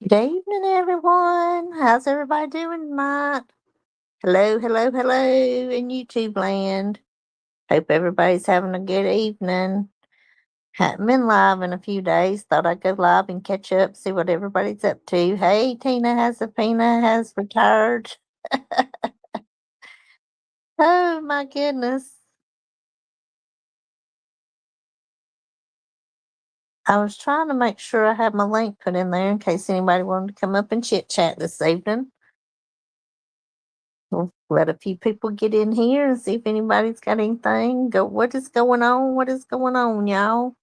Good evening, everyone. How's everybody doing tonight? Hello, hello, hello in YouTube land. Hope everybody's having a good evening. Haven't been live in a few days. Thought I'd go live and catch up, see what everybody's up to. Hey, Tina has retired. Oh my goodness. I was trying to make sure I had my link put in there in case anybody wanted to come up and chit chat this evening. We'll let a few people get in here and see if anybody's got anything. What is going on? What is going on, y'all?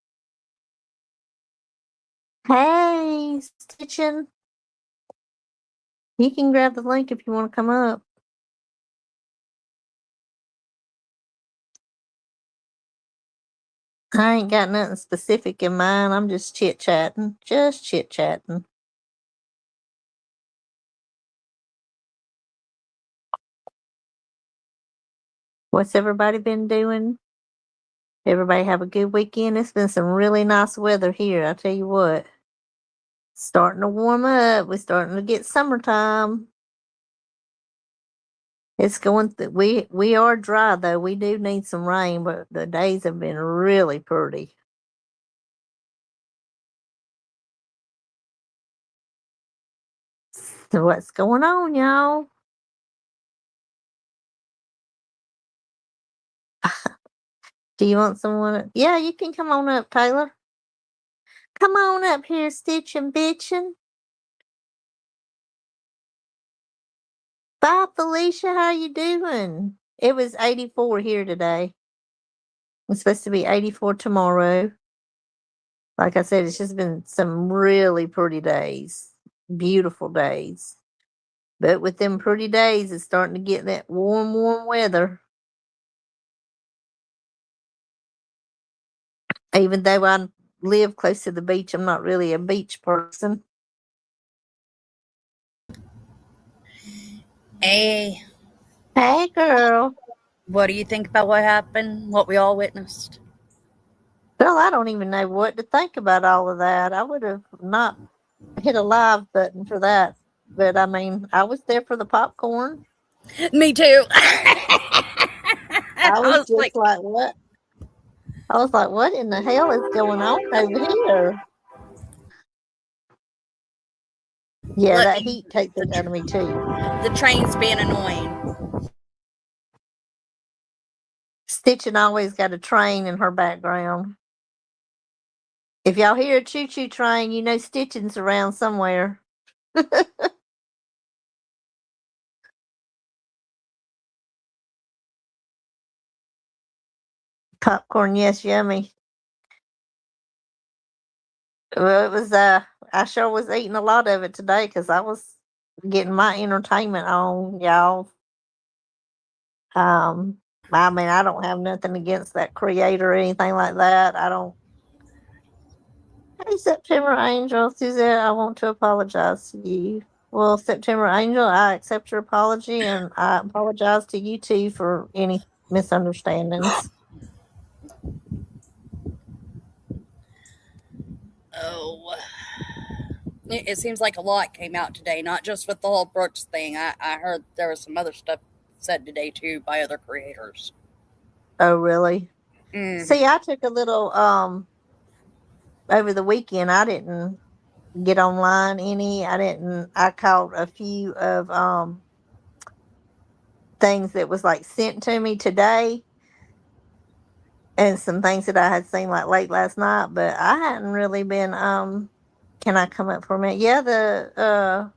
Hey, Stitchin'. You can grab the link if you want to come up. I ain't got nothing specific in mind. I'm just chit chatting. Just chit chatting. What's everybody been doing? Everybody have a good weekend. It's been some really nice weather here. I tell you what. Starting to warm up. We're starting to get summertime. It's going we are dry though. We do need some rain, but the days have been really pretty. So what's going on, y'all? Do you want someone? Yeah, you can come on up, Taylor. Come on up here, stitching bitchin'. Bye, Felicia. How you doing? It was 84 here today. It's supposed to be 84 tomorrow. Like I said, it's just been some really pretty days, beautiful days. But with them pretty days, it's starting to get that warm, warm weather. Even though I live close to the beach, I'm not really a beach person. Hey, Hey, girl. what do you think about what happened? What we all witnessed? Girl, I don't even know what to think about all of that. I would have not hit a live button for that. But I mean, I was there for the popcorn. Me too. I I was was just like, like, what? I was like, what in the hell is going on over here? Yeah, look, that heat takes it out of me too. the train's being annoying. Stitching always got a train in her background. If y'all hear a choo choo train, you know Stitching's around somewhere. Popcorn, yes, yummy. Well, it was I sure was eating a lot of it today because I was getting my entertainment on, y'all. Um, I mean, I don't have nothing against that creator or anything like that. I don't. Hey, September Angel, Suzette, I want to apologize to you. Well, September Angel, I accept your apology and I apologize to you too for any misunderstandings. Oh, it seems like a lot came out today, not just with the whole Brooks thing. I heard there was some other stuff said today too by other creators. Oh, really? Mm. See, I took a little over the weekend. I didn't get online any. I caught a few of things that was like sent to me today and some things that I had seen like late last night, but I hadn't really been can I come up for a minute? Yeah, the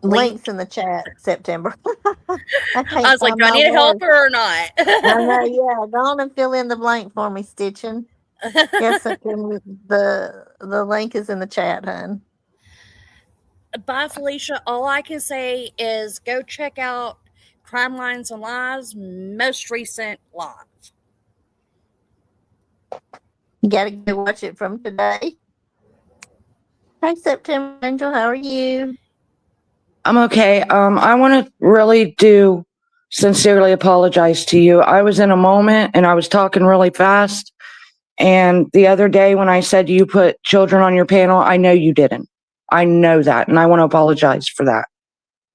Link. links in the chat, September. I I can't was like, find do I my need a words. helper or not? I know, yeah. Go on and fill in the blank for me, Stitching. Yes, September, the link is in the chat, hun. Bye, Felicia. All I can say is go check out Crime Lines and Lies' most recent live. You gotta go watch it from today. Hey, September Angel, how are you? I'm okay. I want to really do sincerely apologize to you. I was in a moment and I was talking really fast And the other day when I said you put children on your panel, I know you didn't. I know that. And I want to apologize for that,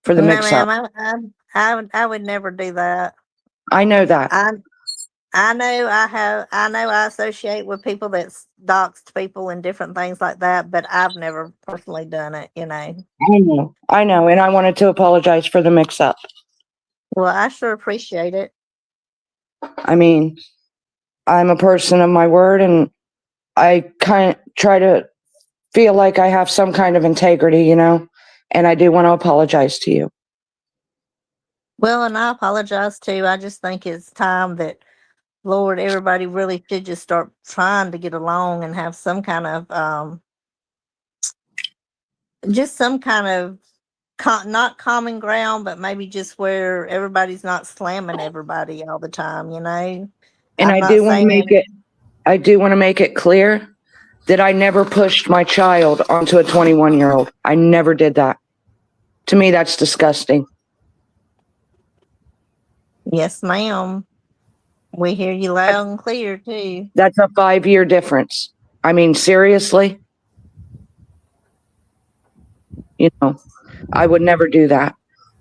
for the No, mix up. ma'am, I would never do that. I know that. I know I associate with people that's doxed people and different things like that, but I've never personally done it, I know. And I wanted to apologize for the mix up. Well, I sure appreciate it. I mean, I'm a person of my word, and I kind of try to feel like I have some kind of integrity, and I do want to apologize to you. Well, and I apologize too. I just think it's time that, Lord, everybody really should just start trying to get along and have some kind of just some kind of not common ground, but maybe just where everybody's not slamming everybody all the time. And I'm I not do want to saying. make it clear that I never pushed my child onto a 21-year-old. I never did that. To me, that's disgusting. Yes, ma'am. We hear you loud and clear too. That's a 5-year difference. I mean, seriously, I would never do that.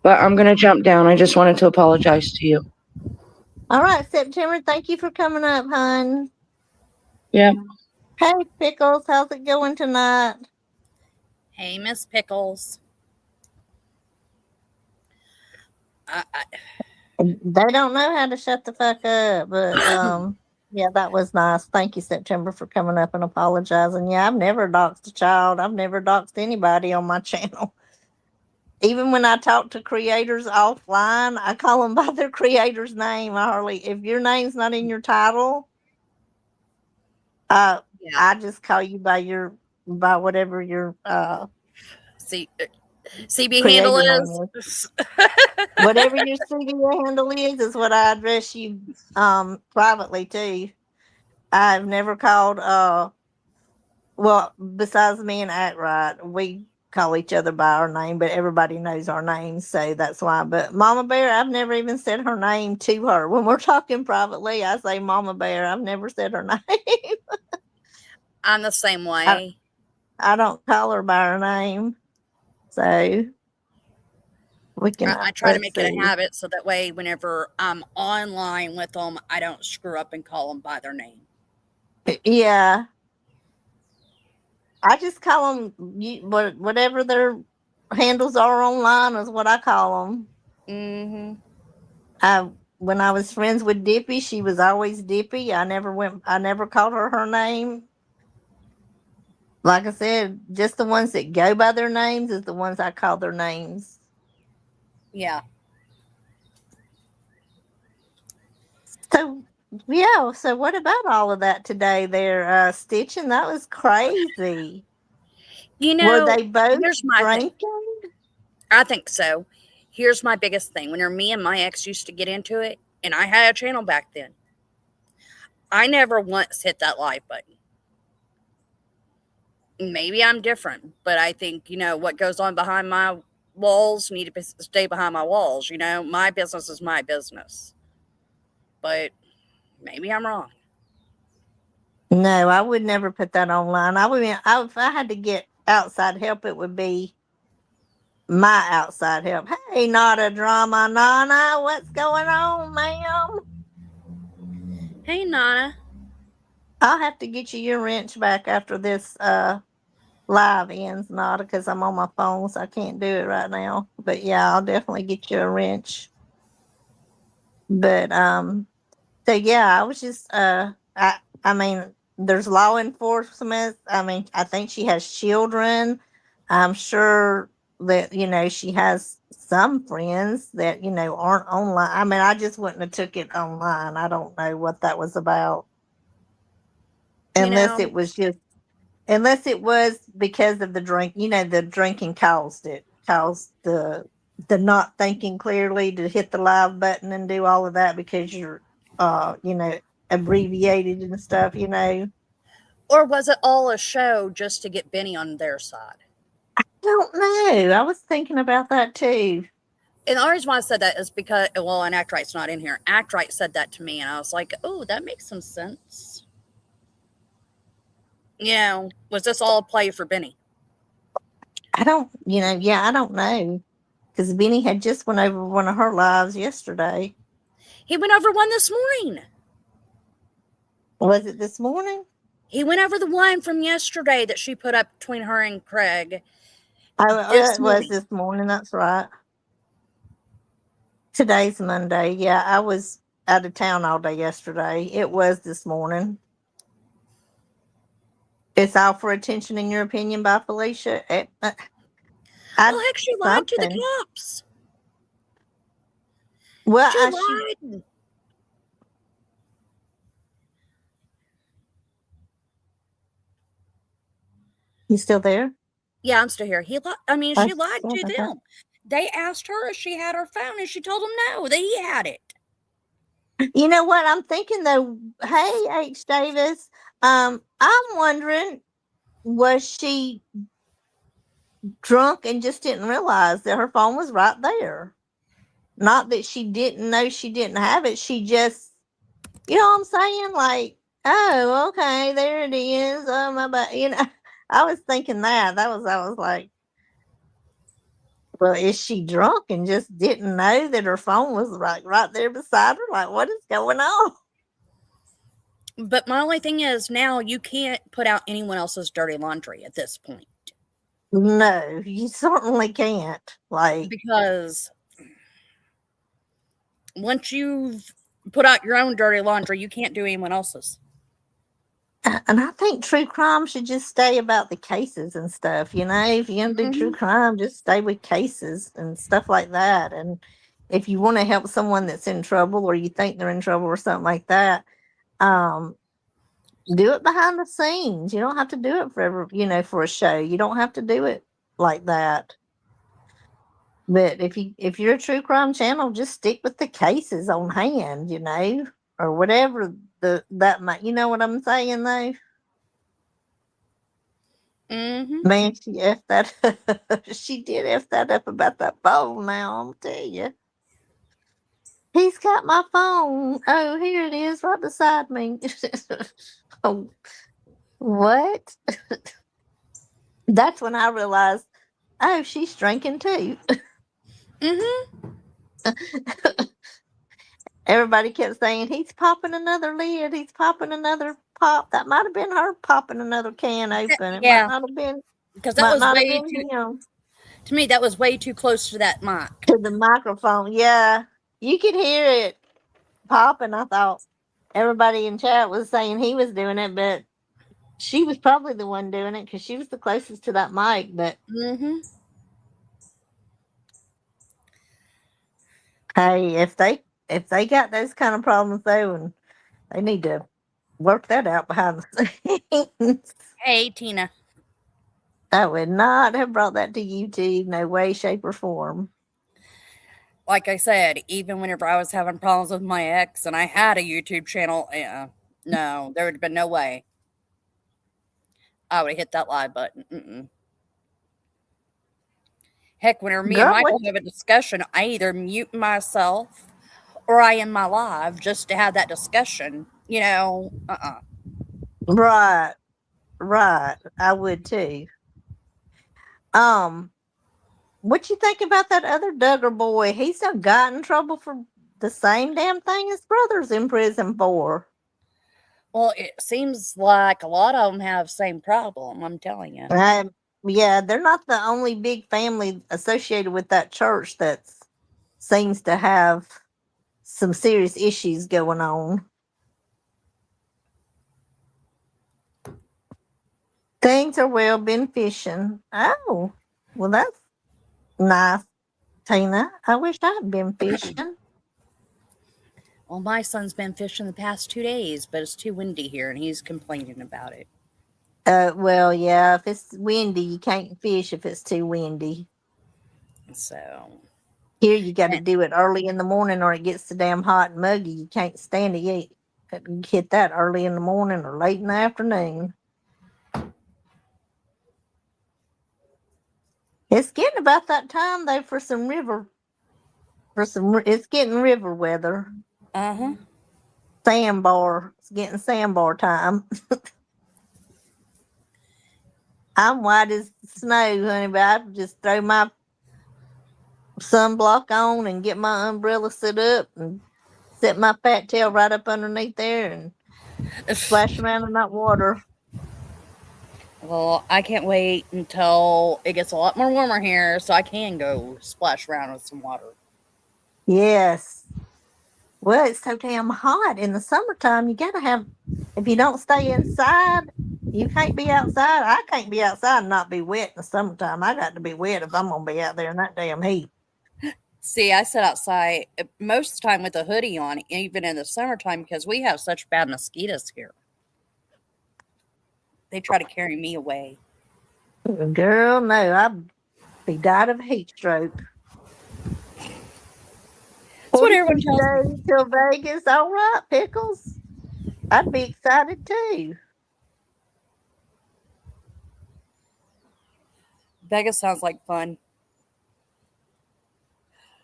But I'm going to jump down. I just wanted to apologize to you. All right, September. Thank you for coming up, hon. Yeah. Hey, Pickles. How's it going tonight? Hey, Miss Pickles. They don't know how to shut the fuck up, but yeah, that was nice. Thank you, September, for coming up and apologizing. Yeah, I've never doxed a child. I've never doxed anybody on my channel. Even when I talk to creators offline, I call them by their creator's name. If your name's not in your title, Yeah. I just call you by whatever your CB handle creator name is. is. Whatever your CBA handle is what I address you privately to. I've never called well, besides me and Act Right, we call each other by our name, but everybody knows our names, so that's why. But Mama Bear, I've never even said her name to her. When we're talking privately, I say Mama Bear. I've never said her name. I'm the same way. I don't call her by her name. So we can I try to make it a habit so that way whenever I'm online with them, I don't screw up and call them by their name. Yeah. I just call them whatever their handles are online is what I call them. Mm-hmm. When I was friends with Dippy, she was always Dippy. I never called her name. Like I said, just the ones that go by their names is the ones I call their names. Yeah. So yeah, so what about all of that today there, Stitching? That was crazy. Were they both here's my drinking? thing. I think so. Here's my biggest thing. Whenever me and my ex used to get into it, and I had a channel back then, I never once hit that live button. Maybe I'm different, but I think, what goes on behind my walls need to stay behind my walls. My business is my business. But maybe I'm wrong. No, I would never put that online. If I had to get outside help, it would be my outside help. Hey, not a drama, Nana. What's going on, ma'am? Hey, Nana. I'll have to get you your wrench back after this live ends, Nada, because I'm on my phone, so I can't do it right now. But yeah, I'll definitely get you a wrench. But so yeah, I was just I mean, there's law enforcement. I mean, I think she has children. I'm sure that she has some friends that aren't online. I mean, I just wouldn't have took it online. I don't know what that was about, unless it was because of the drink. The drinking caused the not thinking clearly to hit the live button and do all of that because you're abbreviated and stuff. Or was it all a show just to get Benny on their side? I don't know. I was thinking about that too. And the reason why I said that is because, and Act Right's not in here. Act Right said that to me, and I was like, oh, that makes some sense. Was this all a play for Benny? I don't know. Because Benny had just went over one of her lives yesterday. He went over one this morning. Was it this morning? He went over the one from yesterday that she put up between her and Craig. Oh, This it was morning. this morning. That's right. Today's Monday. Yeah, I was out of town all day yesterday. It was this morning. It's all for attention, in your opinion, by Felicia. Well, heck, she lied to the something. cops. Well, She lied. You still there? Yeah, I'm still here. She lied Sorry to about that. them. They asked her if she had her phone, and she told them no, that he had it. You know what I'm thinking though? Hey, H. Davis. I'm wondering, was she drunk and just didn't realize that her phone was right there? Not that she didn't know she didn't have it. She just, you know what I'm saying? Like, oh, okay, there it is. Oh my bad. I was thinking that. I was like, well, is she drunk and just didn't know that her phone was right there beside her? Like, what is going on? But my only thing is now you can't put out anyone else's dirty laundry at this point. No, you certainly can't. Like, Because once you've put out your own dirty laundry, you can't do anyone else's. and I think true crime should just stay about the cases and stuff. If you're gonna do true crime, just stay with cases and stuff like that. And if you want to help someone that's in trouble, or you think they're in trouble, or something like that, do it behind the scenes. You don't have to do it for a show. You don't have to do it like that. But if you're a true crime channel, just stick with the cases on hand, or whatever that might. You know what I'm saying, though. Man, she effed that. She did f that up about that phone. Now I'm tell you, he's got my phone. Oh, here it is, right beside me. Oh, what? That's when I realized, oh, she's drinking too. Everybody kept saying, he's popping another lid. He's popping another pop. That might have been her popping another can open. It might not have been. Because that was way too. Him. To me, that was way too close to that mic. To the microphone. Yeah. You could hear it popping. I thought everybody in chat was saying he was doing it, but she was probably the one doing it because she was the closest to that mic. But hey, if they got those kind of problems though, and they need to work that out behind the scenes. Hey, Tina. I would not have brought that to YouTube, no way, shape, or form. Like I said, even whenever I was having problems with my ex and I had a YouTube channel, no, there would have been no way I would have hit that live button. Heck, whenever me and Michael have a discussion, I either mute myself or I end my live just to have that discussion. Right. I would too. What you think about that other Duggar boy? He's done got in trouble for the same damn thing his brother's in prison for. Well, it seems like a lot of them have the same problem, I'm telling you. Yeah, they're not the only big family associated with that church that seems to have some serious issues going on. Things are well, been fishing. Oh, well, that's nice, Tina. I wish I'd been fishing. Well, my son's been fishing the past 2 days, but it's too windy here, and he's complaining about it. Well, yeah, if it's windy, you can't fish if it's too windy. So here you got to do it early in the morning, or it gets so damn hot and muggy you can't stand it. You hit that early in the morning or late in the afternoon. It's getting about that time though for some river. It's getting river weather. Sandbar. It's getting sandbar time. I'm white as snow, honey, but I just throw my sunblock on and get my umbrella set up and set my fat tail right up underneath there and splash around in that water. Well, I can't wait until it gets a lot more warmer here so I can go splash around with some water. Yes. Well, it's so damn hot in the summertime. You gotta have, if you don't stay inside, you can't be outside. I can't be outside and not be wet in the summertime. I got to be wet if I'm gonna be out there in that damn heat. See, I sit outside most of the time with a hoodie on, even in the summertime, because we have such bad mosquitoes here. They try to carry me away. Girl, no, I'd be died of a heat stroke. That's what everyone 46 tells me. days till Vegas. All right, Pickles. I'd be excited too. Vegas sounds like fun.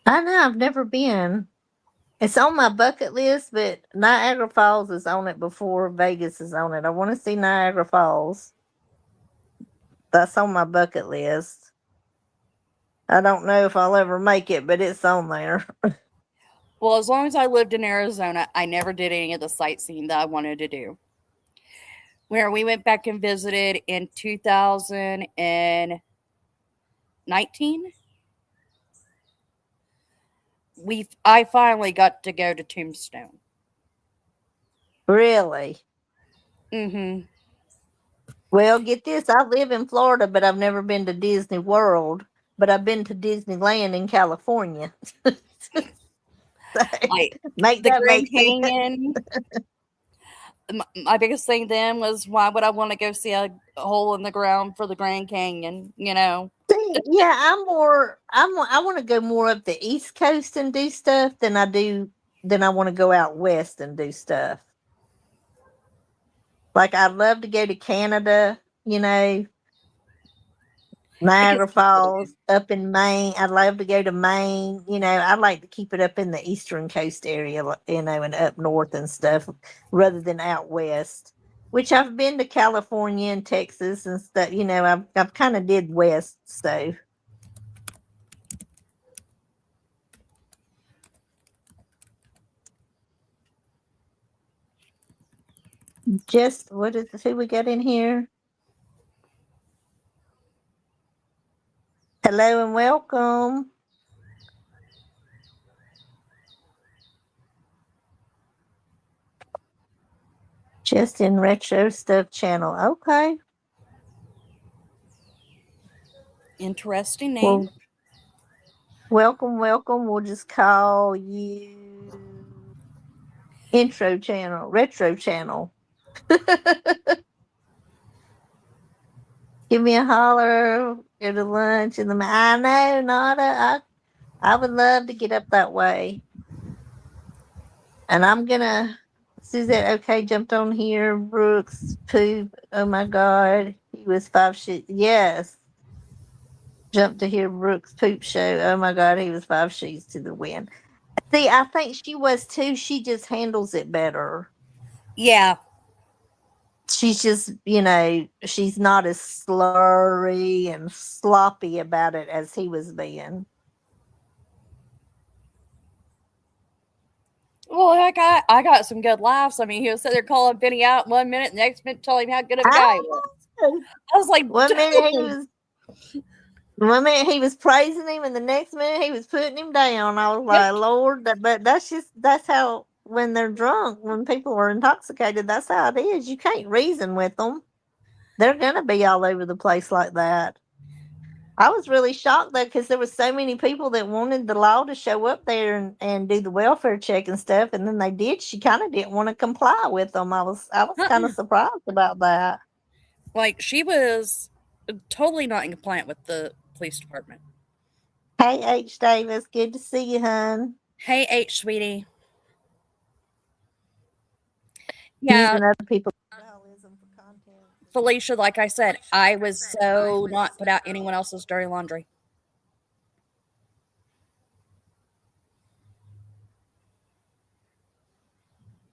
I know, I've never been. It's on my bucket list, but Niagara Falls is on it before Vegas is on it. I want to see Niagara Falls. That's on my bucket list. I don't know if I'll ever make it, but it's on there. Well, as long as I lived in Arizona, I never did any of the sightseeing that I wanted to do. Where we went back and visited in 2019, I finally got to go to Tombstone. Really? Mm-hmm. Well, get this. I live in Florida, but I've never been to Disney World, but I've been to Disneyland in California. So, Like make the that Grand make sense. Canyon. My biggest thing then was why would I want to go see a hole in the ground for the Grand Canyon? You know. See, yeah, I want to go more up the East Coast and do stuff than I want to go out west and do stuff. Like I'd love to go to Canada, It gets Niagara beautiful to Falls, up in Maine. I'd love to go to Maine. I'd like to keep it up in the eastern coast area, and up north and stuff, rather than out west. Which I've been to California and Texas and stuff. I've kind of did west, so just what is who we got in here? Hello and welcome. Just in retro stuff channel. Okay. Interesting name. Well, welcome, welcome. We'll just call you intro channel, retro channel. Give me a holler. Go to lunch in the. I know, Nada. I would love to get up that way. And I'm gonna. Suzette, okay, jumped on here. Brooks, poop. Oh my God, he was 5 shit. Yes, jumped to hear Brooks poop show. Oh my God, he was 5 sheets to the wind. See, I think she was too. She just handles it better. Yeah. She's just, she's not as slurry and sloppy about it as he was being. Well, heck, I got some good laughs. I mean, he was sitting there calling Benny out 1 minute, the next minute telling him how good of a guy he was. I I was like, one minute he dude. was one minute he was praising him, and the next minute he was putting him down. I was Yep. like, Lord, but that's how when they're drunk, when people are intoxicated, that's how it is. You can't reason with them. They're gonna be all over the place like that. I was really shocked though, because there was so many people that wanted the law to show up there and do the welfare check and stuff, and then they did. She kind of didn't want to comply with them. I was kind of surprised about that. Like, she was totally not in compliance with the police department. Hey H Davis, good to see you, hun. Hey, H, sweetie. Yeah, Using other people's alcoholism for content. Felicia, like I said, I was so not put out anyone else's dirty laundry.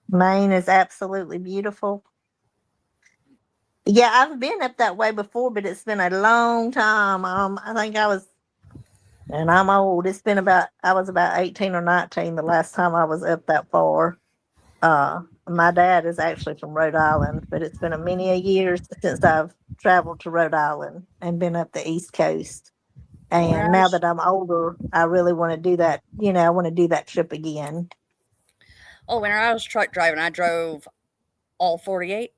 Maine is absolutely beautiful. Yeah, I've been up that way before, but it's been a long time. I think I was, and I'm old. It's been about, I was about 18 or 19 the last time I was up that far. My dad is actually from Rhode Island, but it's been a many a years since I've traveled to Rhode Island and been up the East Coast. When And I now was, that I'm older, I really want to do that. I want to do that trip again. when I was truck driving, I drove all 48.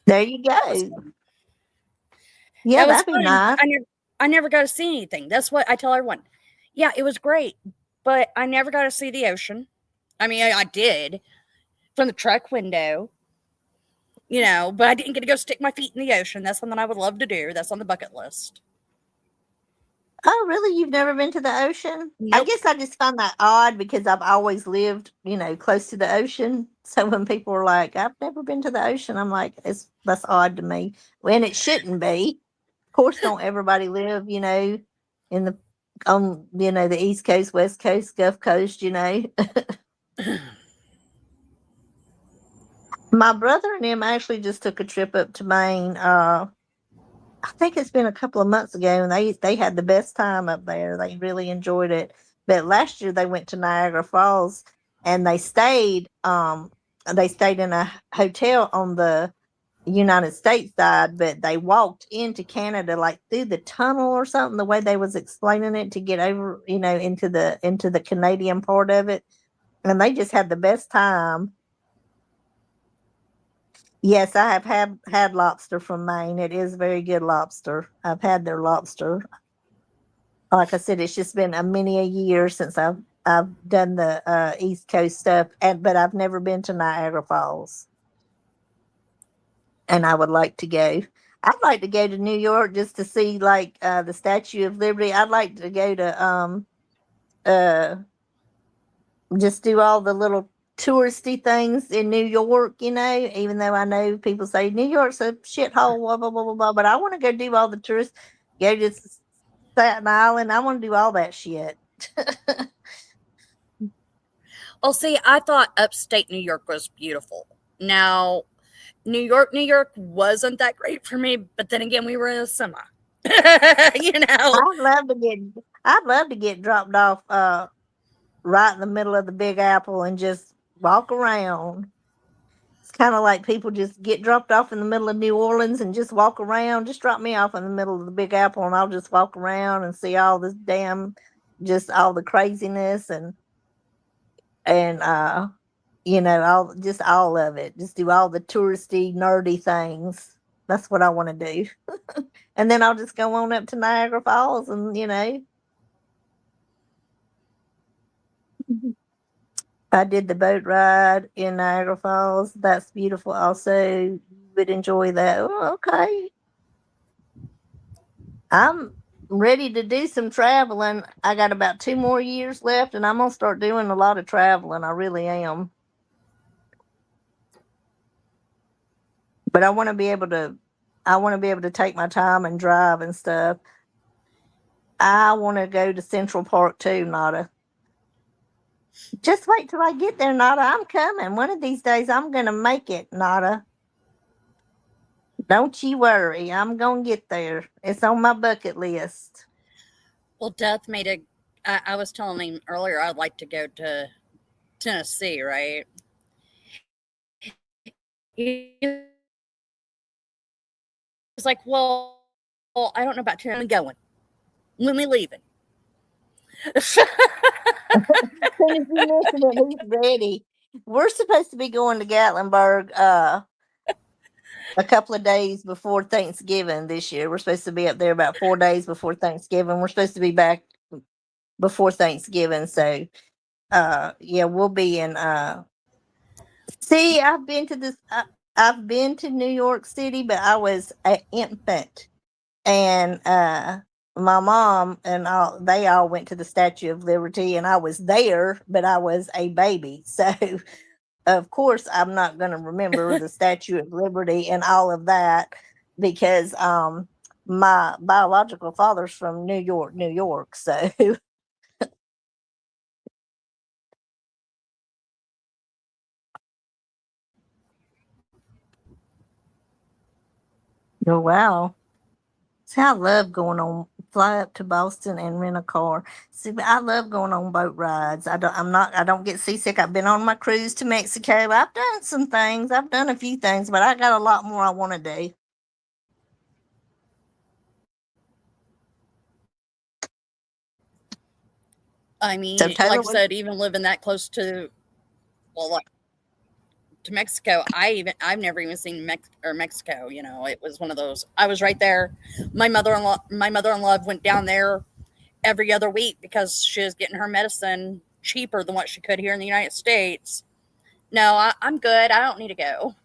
There you That was go. fun. Yeah, That was that'd be fun. nice. I never got to see anything. That's what I tell everyone. Yeah, it was great, but I never got to see the ocean. I mean, I did from the truck window, but I didn't get to go stick my feet in the ocean. That's something I would love to do. That's on the bucket list. Oh, really? You've never been to the ocean? I Nope. guess I just find that odd because I've always lived, close to the ocean. So when people are like, "I've never been to the ocean," I'm like, that's odd to me. When it shouldn't be. Of course, don't everybody live, in the on the East Coast, West Coast, Gulf Coast. My brother and him actually just took a trip up to Maine. I think it's been a couple of months ago, and they had the best time up there. They really enjoyed it. But last year they went to Niagara Falls, and they stayed in a hotel on the United States side, but they walked into Canada like through the tunnel or something. The way they was explaining it to get over, into the Canadian part of it, and they just had the best time. Yes, I have had lobster from Maine. It is very good lobster. I've had their lobster. Like I said, it's just been a many a year since I've done the East Coast stuff, but I've never been to Niagara Falls, and I would like to go. I'd like to go to New York just to see like the Statue of Liberty. I'd like to go to uh just do all the little touristy things in New York. Even though I know people say New York's a shithole, blah blah blah blah blah, but I want to go do all the tourists. Go to Staten Island. I want to do all that shit. Well, see, I thought upstate New York was beautiful. Now, New York wasn't that great for me, but then again, we were in a semi. you know. I'd love to get I'd love to get dropped off right in the middle of the Big Apple and just walk around. It's kind of like people just get dropped off in the middle of New Orleans and just walk around. Just drop me off in the middle of the Big Apple and I'll just walk around and see all this just all the craziness and all of it. Just do all the touristy, nerdy things. That's what I want to do. And then I'll just go on up to Niagara Falls and. I did the boat ride in Niagara Falls. That's beautiful also. You would enjoy that. Oh, okay. I'm ready to do some traveling. I got about 2 more years left and I'm gonna start doing a lot of traveling. I really am. But I want to be able to take my time and drive and stuff. I want to go to Central Park too, Nada. Just wait till I get there, Nada. I'm coming. One of these days I'm gonna make it, Nada. Don't you worry. I'm gonna get there. It's on my bucket list. Well, Death made a. I was telling him earlier I'd like to go to Tennessee, right? He was like, well, I don't know about Tennessee. I'm going. When we leaving? As soon as you mention it, he's ready. We're supposed to be going to Gatlinburg a couple of days before Thanksgiving this year. We're supposed to be up there about 4 days before Thanksgiving. We're supposed to be back before Thanksgiving. So yeah, we'll be in see, I've been to New York City, but I was an infant. And my mom and they all went to the Statue of Liberty, and I was there, but I was a baby. So of course I'm not going to remember the Statue of Liberty and all of that because my biological father's from New York, New York. So Oh, wow. See, I love going on fly up to Boston and rent a car. See, but I love going on boat rides. I don't get seasick. I've been on my cruise to Mexico. I've done some things. I've done a few things, but I got a lot more I want to do. I So mean, like Taylor, I said, even living that close to, well, like to Mexico, I've never even seen Mexico. You know, it was one of those. I was right there. My mother-in-law went down there every other week because she was getting her medicine cheaper than what she could here in the United States. No, I'm good. I don't need to go.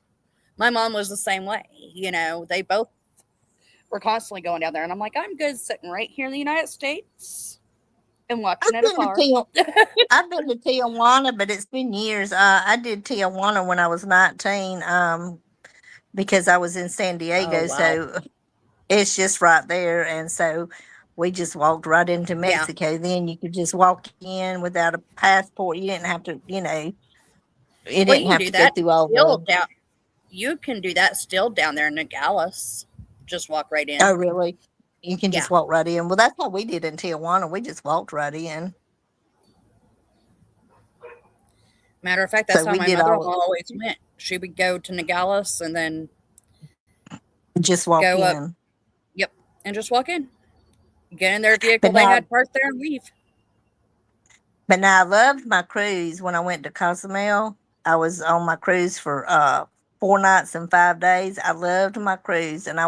My mom was the same way. You know, they both were constantly going down there, and I'm like, I'm good sitting right here in the United States and watching I've at a been to car. I've been to Tijuana, but it's been years. I did Tijuana when I was 19, because I was in San Oh Diego, wow, so it's just right there, and so we just walked right into yeah. Mexico. Then you could just walk in without a passport. You didn't have to, it Well, you didn't can have do to go that through all still the. down. You can do that still down there in Nogales. Just walk right Oh, in. really? You can Yeah. just walk right in. Well, that's what we did in Tijuana. We just walked right in. Matter of fact, that's So how we my did mother-in-law all always went. She would go to Nogales and then just walk go up. in. Yep, and just walk in. Get in their vehicle But they now, had parked there and leave. but now I loved my cruise when I went to Cozumel. I was on my cruise for 4 nights and 5 days. I loved my cruise, and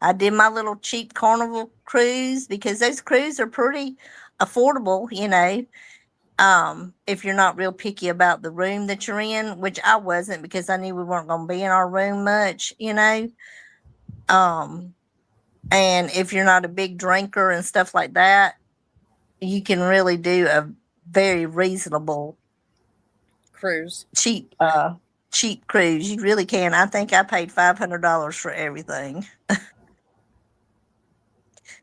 I did my little cheap Carnival cruise because those cruises are pretty affordable. If you're not real picky about the room that you're in, which I wasn't because I knew we weren't going to be in our room much. Um, and if you're not a big drinker and stuff like that, you can really do a very reasonable Cruise. cheap cheap cruise. You really can. I think I paid $500 for everything.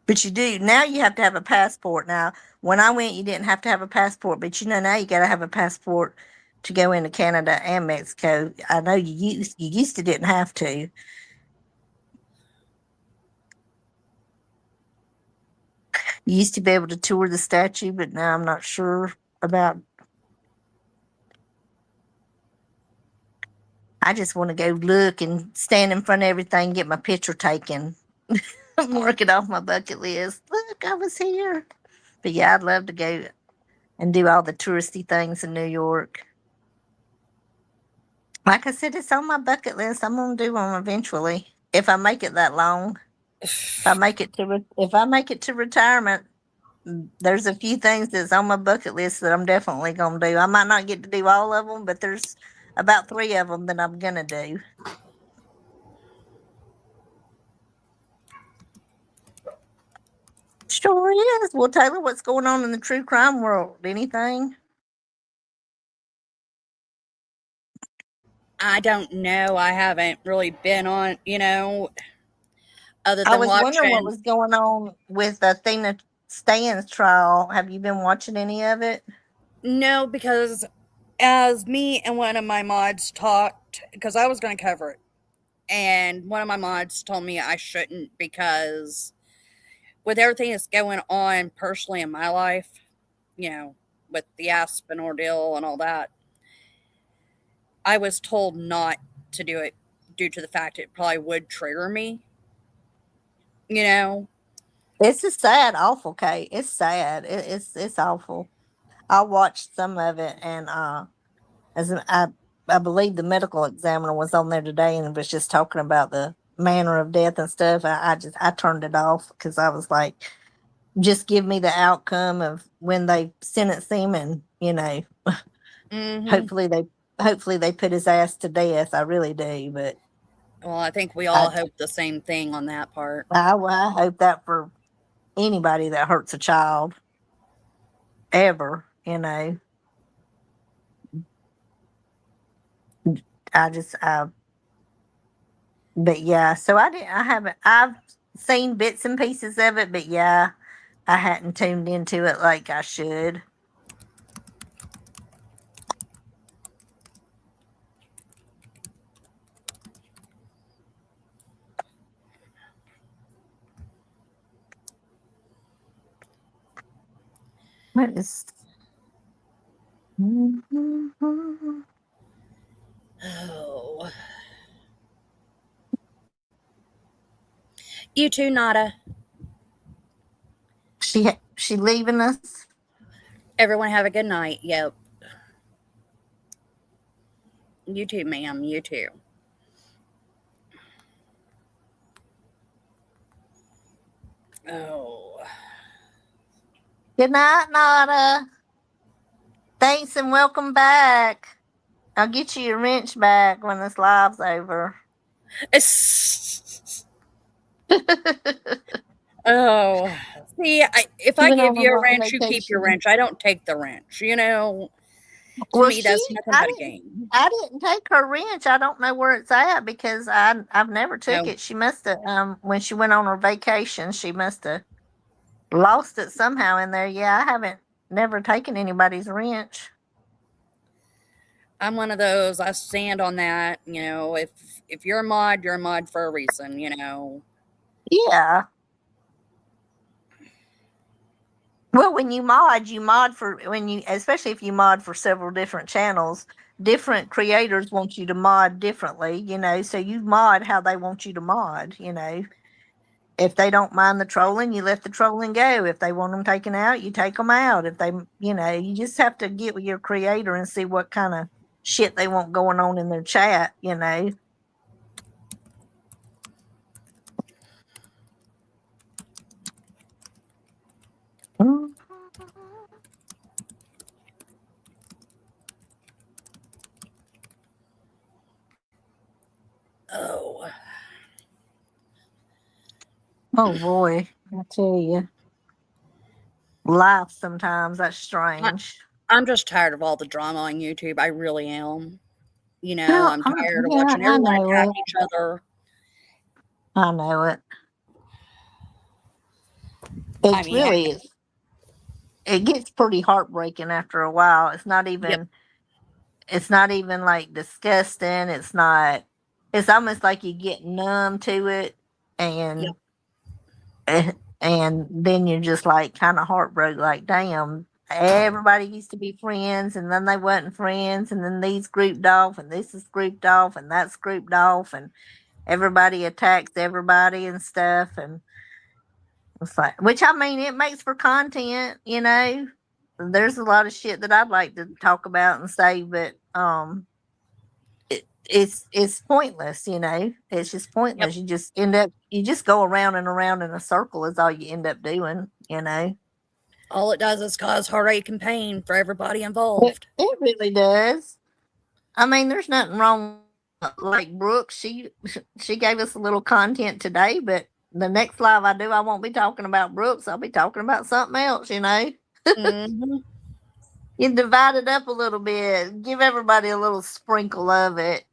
But you do now. You have to have a passport. Now, when I went, you didn't have to have a passport, but now you got to have a passport to go into Canada and Mexico. I know you used to didn't have to. You used to be able to tour the statue, but now I'm not sure about. I just want to go look and stand in front of everything, get my picture taken. Mark it off my bucket list. Look, I was here. But yeah, I'd love to go and do all the touristy things in New York. Like I said, it's on my bucket list. I'm gonna do them eventually if I make it that long. If I make it to retirement, there's a few things that's on my bucket list that I'm definitely gonna do. I might not get to do all of them, but there's about 3 of them that I'm gonna do. Sure is. Well, Taylor, what's going on in the true crime world? Anything? I don't know. I haven't really been on, other I than was wondering what watching. was going on with Athena Stan's trial. Have you been watching any of it? No, because as me and one of my mods talked, because I was going to cover it, and one of my mods told me I shouldn't because with everything that's going on personally in my life, you know, with the Aspen ordeal and all that, I was told not to do it due to the fact it probably would trigger me, you know. It's a sad, awful case. It's sad. It's awful. I watched some of it, and as an, I believe the medical examiner was on there today and was just talking about the manner of death and stuff. I turned it off because I was like, just give me the outcome of when they sentence him, and Hmm. hopefully they hopefully they put his ass to death. I really do, but Well, I think we I all hope the same thing on that part. I hope that for anybody that hurts a child ever. I just but yeah, so I haven't I've seen bits and pieces of it, but yeah, I hadn't tuned into it like I should. What is? Oh. You too, Nada. She leaving us? Everyone have a good night. Yep. You too, ma'am. You too. Oh. Good night, Nada. Thanks and welcome back. I'll get you your wrench back when this live's over. Oh. See, if I Went give on a you a long wrench, you keep your vacation. wrench. I don't take the wrench. You know, to Well, me, that's nothing but a game. I didn't take her wrench. I don't know where it's at because I've never took No, it. She must have when she went on her vacation, she must have lost it somehow in there. Yeah, I haven't never taken anybody's wrench. I'm one of those. I stand on that. You know, if you're a mod for a reason. You know. Yeah. Well, when you mod for when you, especially if you mod for several different channels, different creators want you to mod differently, so you mod how they want you to mod. If they don't mind the trolling, you let the trolling go. If they want them taken out, you take them out. If you just have to get with your creator and see what kind of shit they want going on in their chat. Oh. Oh boy, I tell you, life sometimes that's I, strange. I'm just tired of all the drama on YouTube. I really am. You know, Well, I'm tired of yeah, watching I everyone know attack it. each other. I know it. I It's mean, heck, really it gets pretty heartbreaking after a while. yep, It's not even like disgusting. It's almost like you get numb to it yep. and eh, and then you're just like kind of heartbroken, like damn, everybody used to be friends and then they wasn't friends and then these grouped off and this is grouped off and that's grouped off and everybody attacks everybody and stuff and it's like, which I mean, it makes for content. There's a lot of shit that I'd like to talk about and say, but it's pointless. It's just Yep. pointless. You just go around and around in a circle is all you end up doing. All it does is cause heartache and pain for everybody It, involved. it really does. I mean, there's nothing wrong. Like Brooke, she gave us a little content today, but the next live I do, I won't be talking about Brooks. I'll be talking about something else. Hmm. You divide it up a little bit, give everybody a little sprinkle of it.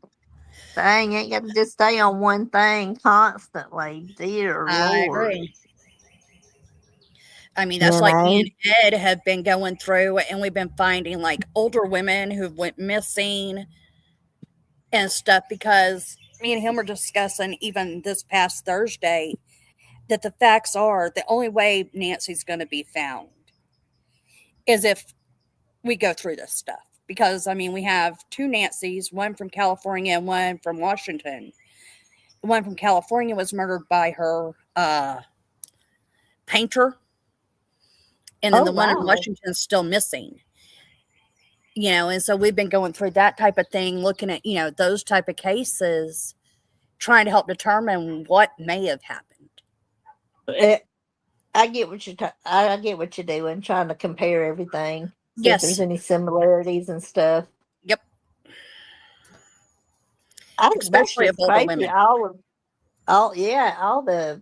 Dang, ain't got to just stay on one thing constantly. Dear I Lord. agree. I mean, You that's like me know? and Ed have been going through, and we've been finding like older women who went missing and stuff because me and him were discussing even this past Thursday that the facts are the only way Nancy's going to be found is if we go through this stuff. Because, I mean, we have two Nancys, one from California and one from Washington. The one from California was murdered by her painter, and then Oh the one in wow. Washington is still missing. You know, and so we've been going through that type of thing, looking at, those type of cases, trying to help determine what may have happened. Eh, I get what you're doing, trying to compare everything, see if there's Yes. any similarities and stuff. Yep. I think that's Especially of just older crazy. women. All the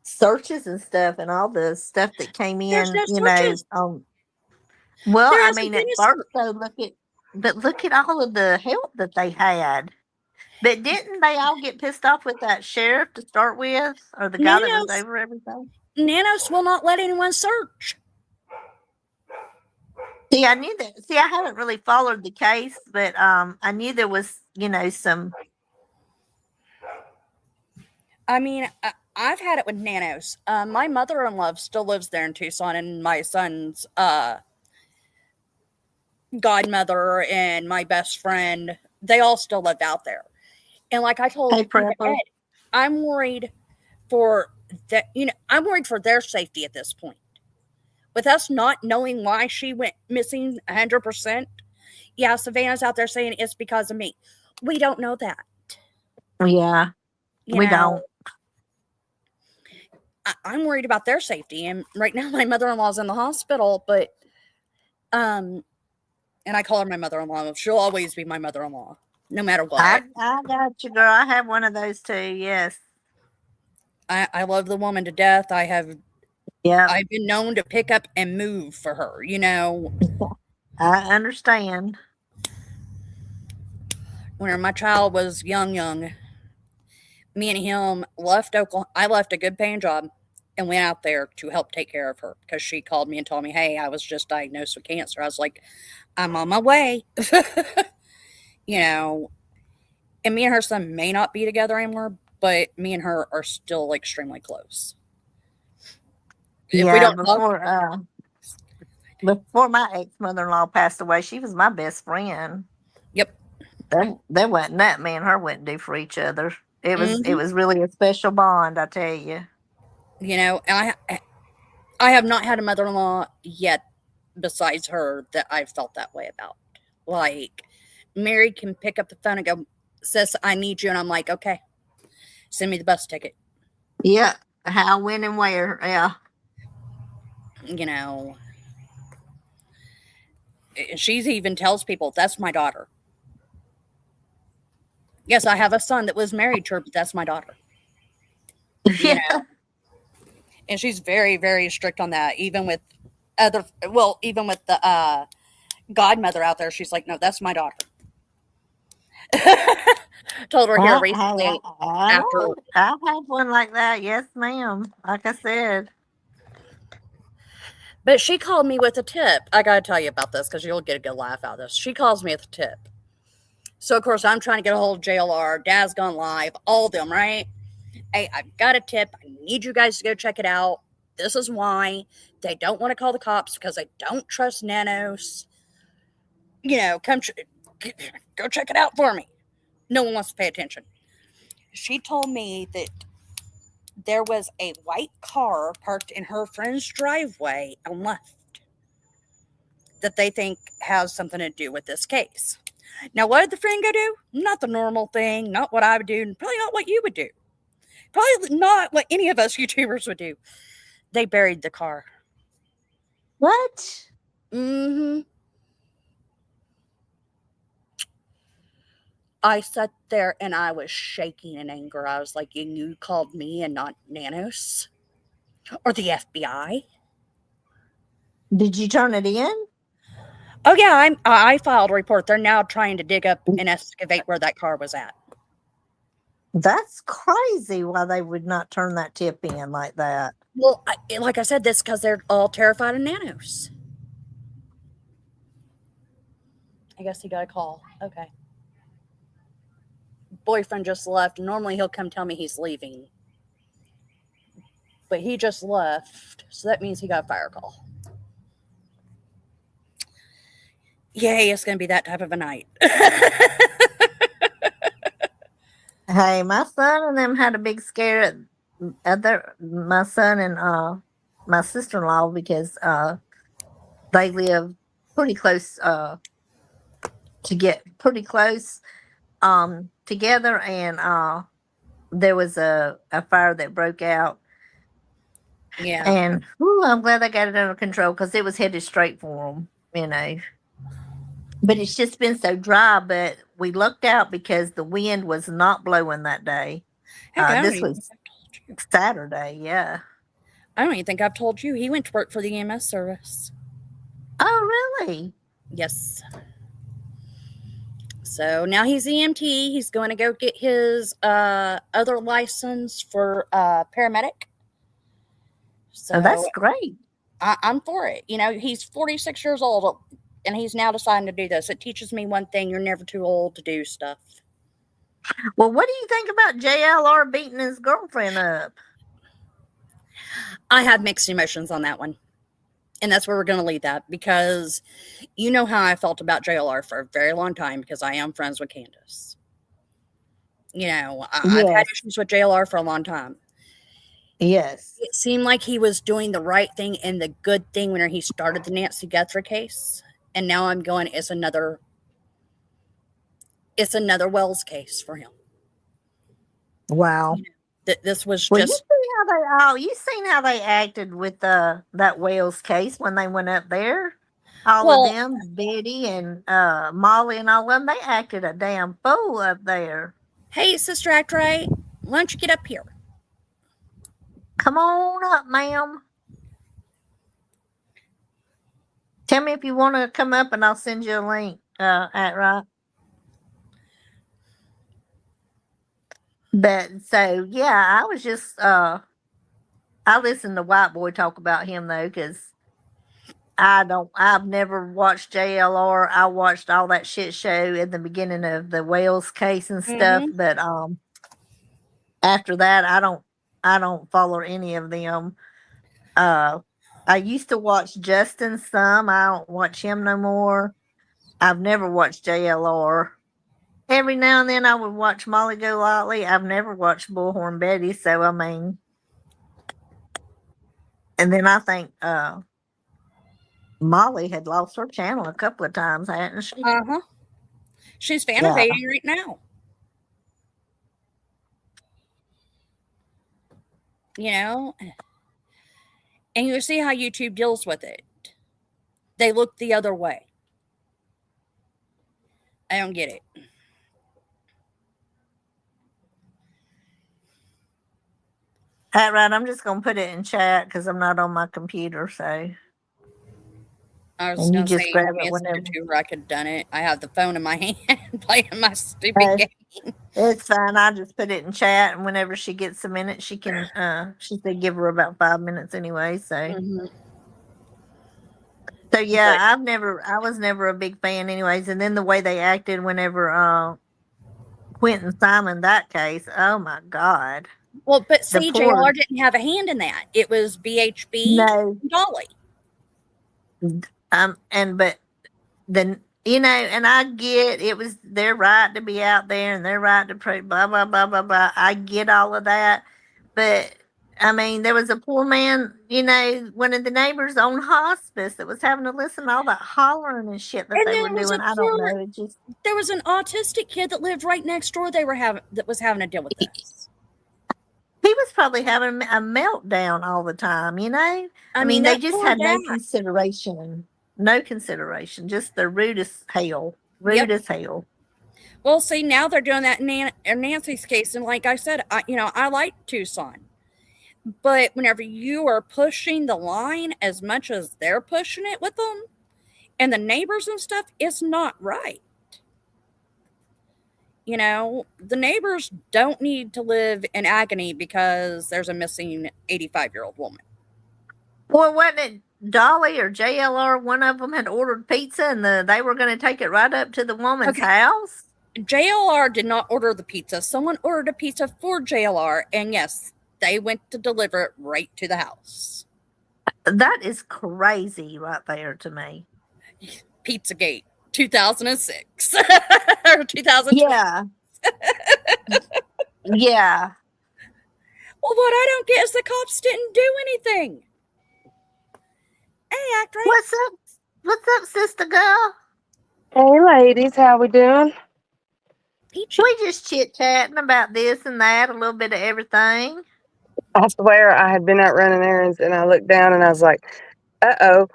searches and stuff and all the stuff that came There's in, no searches. well, There I hasn't mean been at a first search. though, look at all of the help that they had. But didn't they all get pissed off with that sheriff to start with, or the guy that was Nanos, over everything? Nanos will not let anyone search. See, I knew that. See, I haven't really followed the case, but I knew there was, some. I mean, I've had it with nanos. My mother-in-law still lives there in Tucson, and my son's godmother and my best friend, they all still live out there. And like I told Hey, even Prepper. Ed, I'm worried for that. I'm worried for their safety at this point. With us not knowing why she went missing 100%. Yeah, Savannah's out there saying it's because of me. We don't know that. Yeah, You we know, don't. I'm worried about their safety. And right now, my mother-in-law's in the hospital, but and I call her my mother-in-law. She'll always be my mother-in-law, no matter what. I got you, girl. I have one of those too. Yes. I love the woman to death. Yep. I've been known to pick up and move for her. I understand. When my child was young, me and him left Oklahoma. I left a good paying job and went out there to help take care of her because she called me and told me, "Hey, I was just diagnosed with cancer." I was like, "I'm on my way." you know, and me and her son may not be together anymore, but me and her are still extremely close. If we Yeah, don't talk, before my ex-mother-in-law passed away, she was my best friend. yep. There wasn't that me and her wouldn't do for each other. It hmm was really a special bond, I tell you. I have not had a mother-in-law yet besides her that I've felt that way about. Like, Mary can pick up the phone and go, "Sis, I need you," and I'm like, "Okay, send me the bus ticket." Yeah. How, when, and where. Yeah. You know, she's even tells people that's my daughter. Yes, I have a son that was married to her, but that's my daughter. You Yeah. know, and she's very, very strict on that. Even with the godmother out there, she's like, "No, that's my daughter." Told her here recently after, I've had one like that. Yes, ma'am. Like I said. but she called me with a tip. I got to tell you about this because you'll get a good laugh out of this. She calls me with a tip. So, of course, I'm trying to get a hold of JLR. Dad's gone live, all of them, right? "Hey, I've got a tip. I need you guys to go check it out. This is why they don't want to call the cops because they don't trust nanos. Come go check it out for me." No one wants to pay attention. She told me that there was a white car parked in her friend's driveway and left that they think has something to do with this case. Now, what did the friend go do? Not the normal thing, not what I would do, probably not what you would do. Probably not what any of us YouTubers would do. They buried the car. What? Mm-hmm. I sat there and I was shaking in anger. I was like, "You called me and not Nanos or the FBI?" Did you turn it in? Oh yeah, I filed a report. They're now trying to dig up and excavate where that car was at. That's crazy why they would not turn that tip in like that. Well, like I said, this because they're all terrified of nanos. I guess he got a call. Okay. Boyfriend just left. Normally he'll come tell me he's leaving. But he just left, so that means he got a fire call. Yay, it's going to be that type of a night. Hey, my son and them had a big scare at my son and my sister-in-law because they live pretty close to get pretty close together, and there was a fire that broke out. Yeah. And I'm glad they got it under control because it was headed straight for them. But it's just been so dry. But we lucked out because the wind was not blowing that day. Heck, This was Saturday. Yeah. I don't even think I've told you. He went to work for the EMS service. Oh, really? Yes. So now he's EMT. He's going to go get his other license for paramedic. So Oh, that's great. I'm for it. He's 46 years old and he's now deciding to do this. It teaches me one thing: you're never too old to do stuff. Well, what do you think about JLR beating his girlfriend up? I have mixed emotions on that one. And that's where we're going to leave that, because you know how I felt about JLR for a very long time, because I am friends with Candace. You know, I've had Yes. issues with JLR for a long time. Yes. It seemed like he was doing the right thing and the good thing when he started the Nancy Guthrie case. And now I'm going, it's another Wells case for him. Wow. This was Well, just, you seen how they acted with that Wales case when they went up there? All well, of them, Betty and Molly and all of them, they acted a damn fool up there. hey, Sister Act Right, why don't you get up here? Come on up, ma'am. Tell me if you want to come up, and I'll send you a link. At right. But so yeah, I was just I listened to White Boy talk about him though, because I've never watched JLR. I watched all that shit show in the beginning of the Wales case and stuff, Mm-hmm. but after that I don't follow any of them. I used to watch Justin some. I don't watch him no more. I've never watched JLR. Every now and then I would watch Molly Golightly. I've never watched Bullhorn Betty, so I mean, and then I think Molly had lost her channel a couple of times, hadn't she? Uh-huh. She's fan Yeah. evading right now. You know? And you see how YouTube deals with it. They look the other way. I don't get it. All right, I'm just gonna put it in chat because I'm not on my computer, so. I was And you going to just say, you grab want me it to send whenever. it to where I could have done it. I have the phone in my hand playing my stupid Hey, game. it's fine. I just put it in chat, and whenever she gets a minute, she can. She said give her about 5 minutes anyway. So. Mm-hmm. So yeah, But I was never a big fan, anyways. And then the way they acted whenever Quentin Simon that case, oh my god, well, but the see, poor JLR didn't have a hand in that. It was BHB no, and Dolly. and but then and I get it was their right to be out there and their right to pray, blah blah blah blah blah. I get all of that, but I mean, there was a poor man, one of the neighbors on hospice that was having to listen to all that hollering and shit that And they then were there was doing. a I don't poor, know. It just there was an autistic kid that lived right next door. That was having to deal with this. he was probably having a meltdown all the time. I mean, They that just poor had no dad. consideration, just the rudest hell, Yep. hell. Well, see, now they're doing that in Nancy's case, and like I said, I like Tucson, but whenever you are pushing the line as much as they're pushing it with them, and the neighbors and stuff, it's not right. The neighbors don't need to live in agony because there's a missing 85-year-old woman. Well, wasn't it Dolly or JLR? One of them had ordered pizza, and they were going to take it right up to the woman's Okay. house. JLR did not order the pizza. Someone ordered a pizza for JLR, and yes, they went to deliver it right to the house. That is crazy right there to me. Pizzagate 2006 or 2020. Yeah. Yeah. Well, what I don't get is the cops didn't do anything. Hey, Act Right. What's up? What's up, sister girl? Hey, ladies, how we doing? Peachy. We just chit-chatting about this and that, a little bit of everything. I swear I had been out running errands and I looked down and I was like, uh-oh,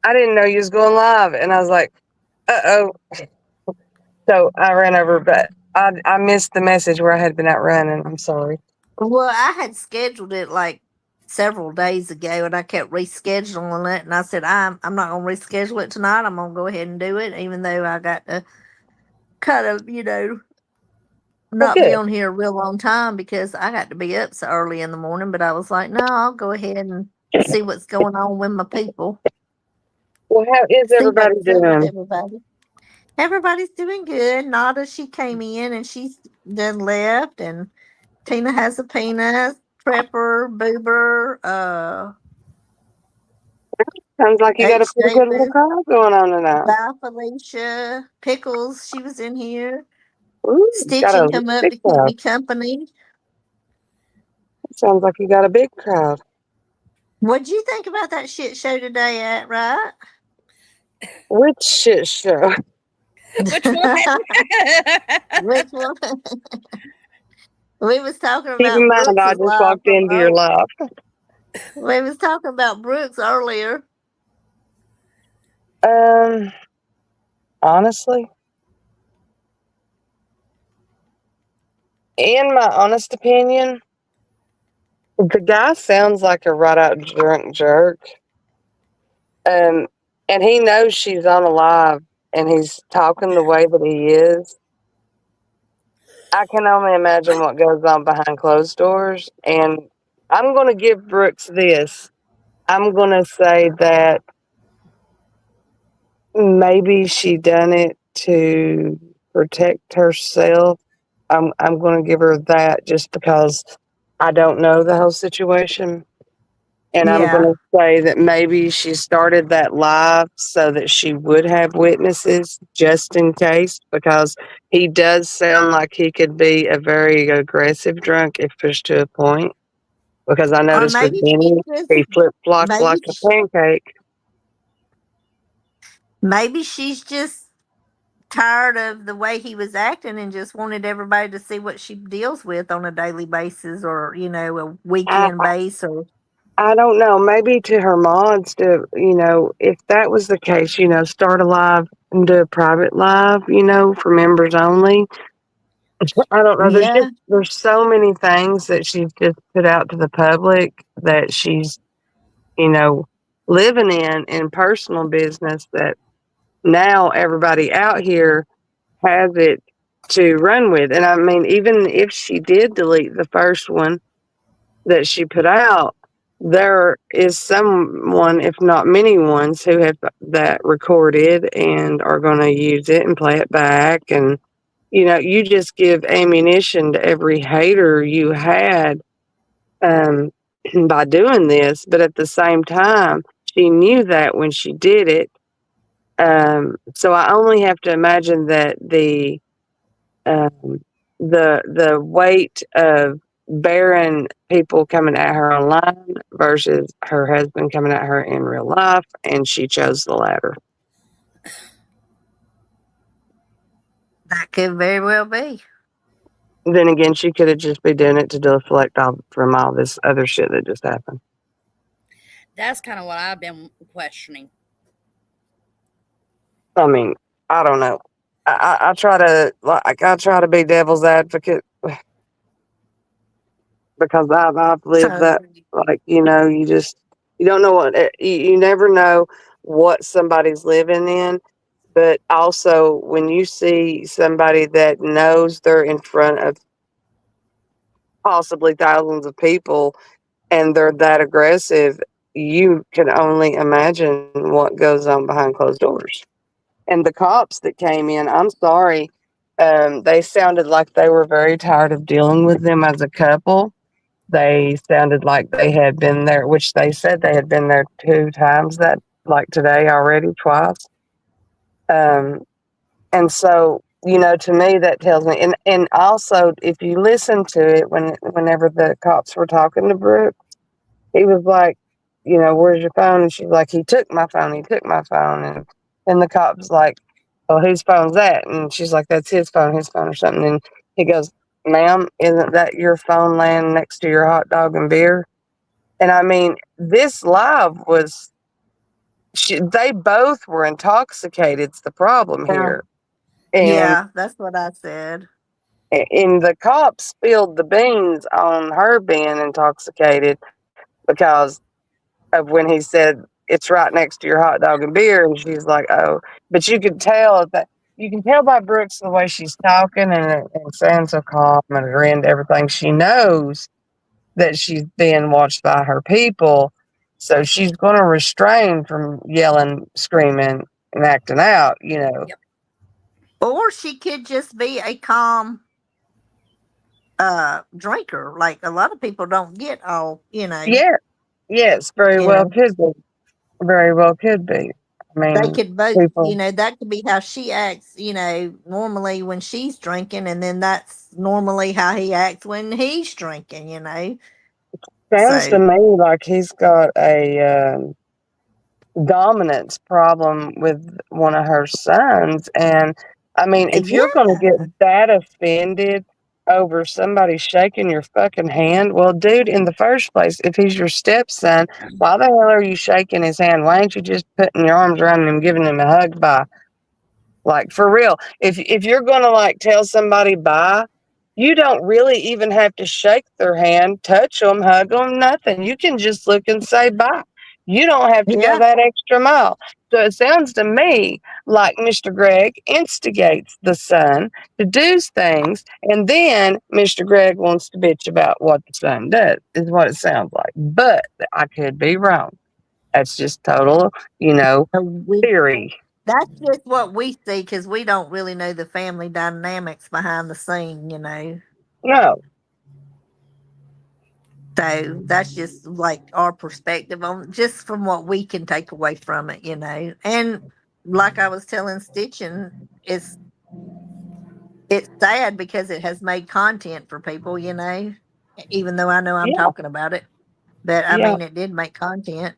I didn't know you was going live. And I was like, uh-oh. So I ran over, but I missed the message where I had been out running. I'm sorry. Well, I had scheduled it like several days ago, and I kept rescheduling it. And I said, I'm not gonna reschedule it tonight. I'm gonna go ahead and do it, even though I got to kind of, not be good. on here a real long time because I got to be up so early in the morning. But I was like, no, I'll go ahead and see what's going on with my people. Well, how is See everybody what's up with doing? everybody. Everybody's doing good. Nada, she came in and she's done left, and Tina has a peanut. Prepper, Boober, Sounds like you got a H. pretty good little Davis, crowd going on tonight. Bye Felicia, Pickles. She was in here. Ooh, got Stitching a come up big to keep crowd. me company. Sounds like you got a big crowd. What'd you think about that shit show today, at right? Which shit show? Which one? Which one? We was talking Keep in about mind, I Brooks's just live walked into your life. we was talking about Brooks earlier. Honestly, in my honest opinion, the guy sounds like a right out drunk jerk. And he knows she's on a live, and he's talking the way that he is. I can only imagine what goes on behind closed doors. And I'm going to give Brooks this. I'm going to say that maybe she done it to protect herself. I'm going to give her that just because I don't know the whole situation. And I'm going Yeah. to say that maybe she started that live so that she would have witnesses just in case, because he does sound like he could be a very aggressive drunk if pushed to a point. Because I Or noticed with maybe she's Benny, just he flip flopped maybe like a pancake. maybe she's just tired of the way he was acting and just wanted everybody to see what she deals with on a daily basis, or a I, weekend base, or I don't know. Maybe to her mods to, if that was the case, start a live and do a private live, for members only. I don't know. yeah. There's so many things that she's just put out to the public that she's, you know, living in personal business that now everybody out here has it to run with. And I mean, even if she did delete the first one that she put out, there is someone, if not many ones, who have that recorded and are going to use it and play it back. And, you just give ammunition to every hater you had um, by doing this. But at the same time, she knew that when she did it. So I only have to imagine that um, the weight of bearing people coming at her online versus her husband coming at her in real life, and she chose the latter. That could very well be. Then again, she could have just been doing it to deflect from all this other shit that just happened. That's kind of what I've been questioning. I mean, I don't know. I try to be devil's advocate because I've lived So that. Like, you don't know you never know what somebody's living in. But also, when you see somebody that knows they're in front of possibly thousands of people and they're that aggressive, you can only imagine what goes on behind closed doors. And the cops that came in, I'm sorry, they sounded like they were very tired of dealing with them as a couple. They sounded like they had been there, which they said they had been there 2 times that, like today already, twice. Um, and so, to me, that tells me, and also, if you listen to it, whenever the cops were talking to Brooke, he was like, where's your phone? And she's like, he took my phone. He took my phone. And the cop's like, well, whose phone's that? And she's like, that's his phone, or something. And he goes, ma'am, isn't that your phone laying next to your hot dog and beer? And I mean, this live was, they both were intoxicated's the problem here. And yeah, that's what I said. the cops spilled the beans on her being intoxicated because of when he said it's right next to your hot dog and beer, and she's like, oh, but you can tell by Brooks the way she's talking and saying so calm and agreeing to everything. She knows that she's being watched by her people, so she's going to restrain from yelling, screaming, and acting out. Yep. Or she could just be a calm drinker. Like a lot of people don't get all, Yeah. Yes, very you well know. could be. Very well could be. I They mean, could both, people that could be how she acts, normally when she's drinking, and then that's normally how he acts when he's drinking. sounds to So, me like he's got a dominance problem with one of her sons. And I mean, if you're going to yeah, get that offended over somebody shaking your fucking hand, well, dude, in the first place, if he's your stepson, why the hell are you shaking his hand? Why ain't you just putting your arms around him and giving him a hug? By like, for real, if you're gonna like tell somebody bye, you don't really even have to shake their hand, touch them, hug them, nothing. You can just look and say bye. You don't have to go yeah, that extra mile. So it sounds to me like Mr. Greg instigates the son to do things, and then Mr. Greg wants to bitch about what the son does, is what it sounds like. But I could be wrong. That's just total, so we theory. that's just what we see because we don't really know the family dynamics behind the scene. No. So that's just like our perspective on just from what we can take away from it. And like I was telling Stitching, it's it's sad because it has made content for people. Even though I know I'm Yeah. talking about it. But I Yeah. mean it did make content.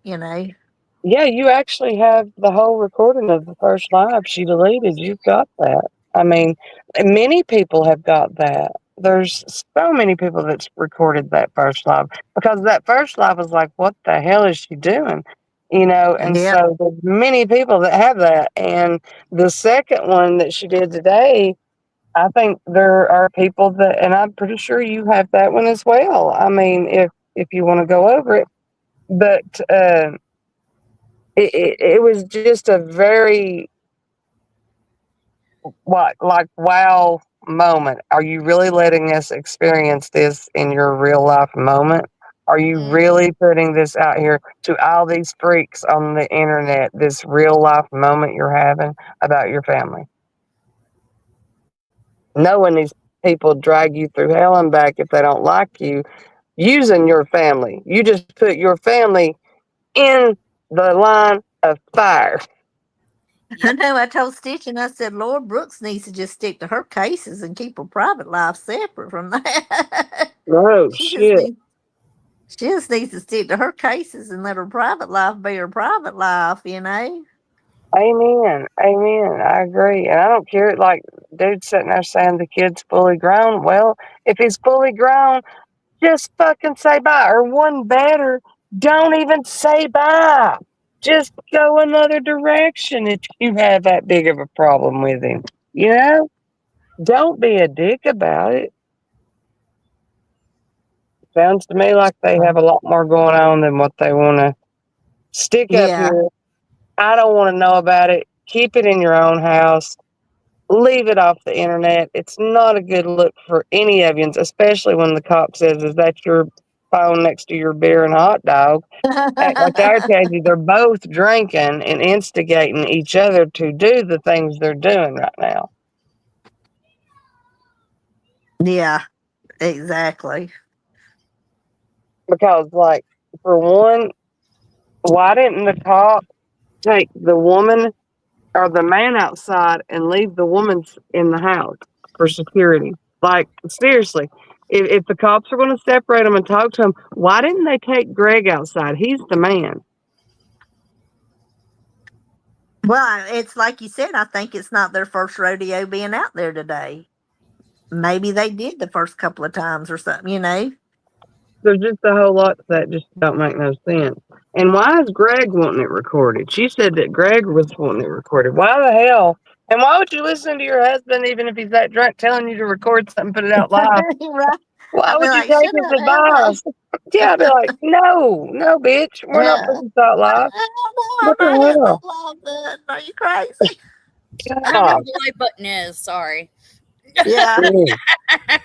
Yeah, you actually have the whole recording of the first live she deleted. You've got that. I mean, many people have got that. There's so many people that's recorded that first live because that first live was like, what the hell is she doing? And Yeah. so there's many people that have that. And the second one that she did today, I think there are people that, and I'm pretty sure you have that one as well. I mean, if you want to go over it, but it was just a very like wow moment. Are you really letting us experience this in your real life moment? Are you Mm-hmm. really putting this out here to all these freaks on the internet, this real life moment you're having about your family? Knowing these people drag you through hell and back if they don't like you, using your family. You just put your family in the line of fire. I Yep. know I told Stitch and I said, Lord Brooks needs to just stick to her cases and keep her private life separate from that. Oh she just shit. needs she just needs to stick to her cases and let her private life be her private life. Amen. Amen. I agree. And I don't care, like, dude sitting there saying the kid's fully grown. Well, if he's fully grown, just fucking say bye. Or one better, don't even say bye. Just go another direction if you have that big of a problem with him. You know? Don't be a dick about it. Sounds to me like they have a lot more going on than what they want to stick up Yeah. here. I don't want to know about it. Keep it in your own house. Leave it off the internet. It's not a good look for any of you, especially when the cop says, "Is that your phone next to your beer and hot dog?" Like I told you, they're both drinking and instigating each other to do the things they're doing right now. Yeah, exactly. Because, like, for one, why didn't the cop take the woman or the man outside and leave the woman in the house for security? Like, seriously, if the cops are going to separate them and talk to him, why didn't they take Greg outside? He's the man. Well, it's like you said, I think it's not their first rodeo being out there today. Maybe they did the first couple of times or something. There's just a whole lot that just don't make no sense. And why is Greg wanting it recorded? She said that Greg was wanting it recorded. Why the hell? And why would you listen to your husband, even if he's that drunk, telling you to record something, put it out live? Right? Why I'd be would you like, take shut his up, advice? Yeah, I'd be like, no, no, bitch, we're not Yeah. putting this out live. I'm What not the hitting that hell? love button. Are you crazy? I don't know God, what the like button is. Sorry. Yeah. mm,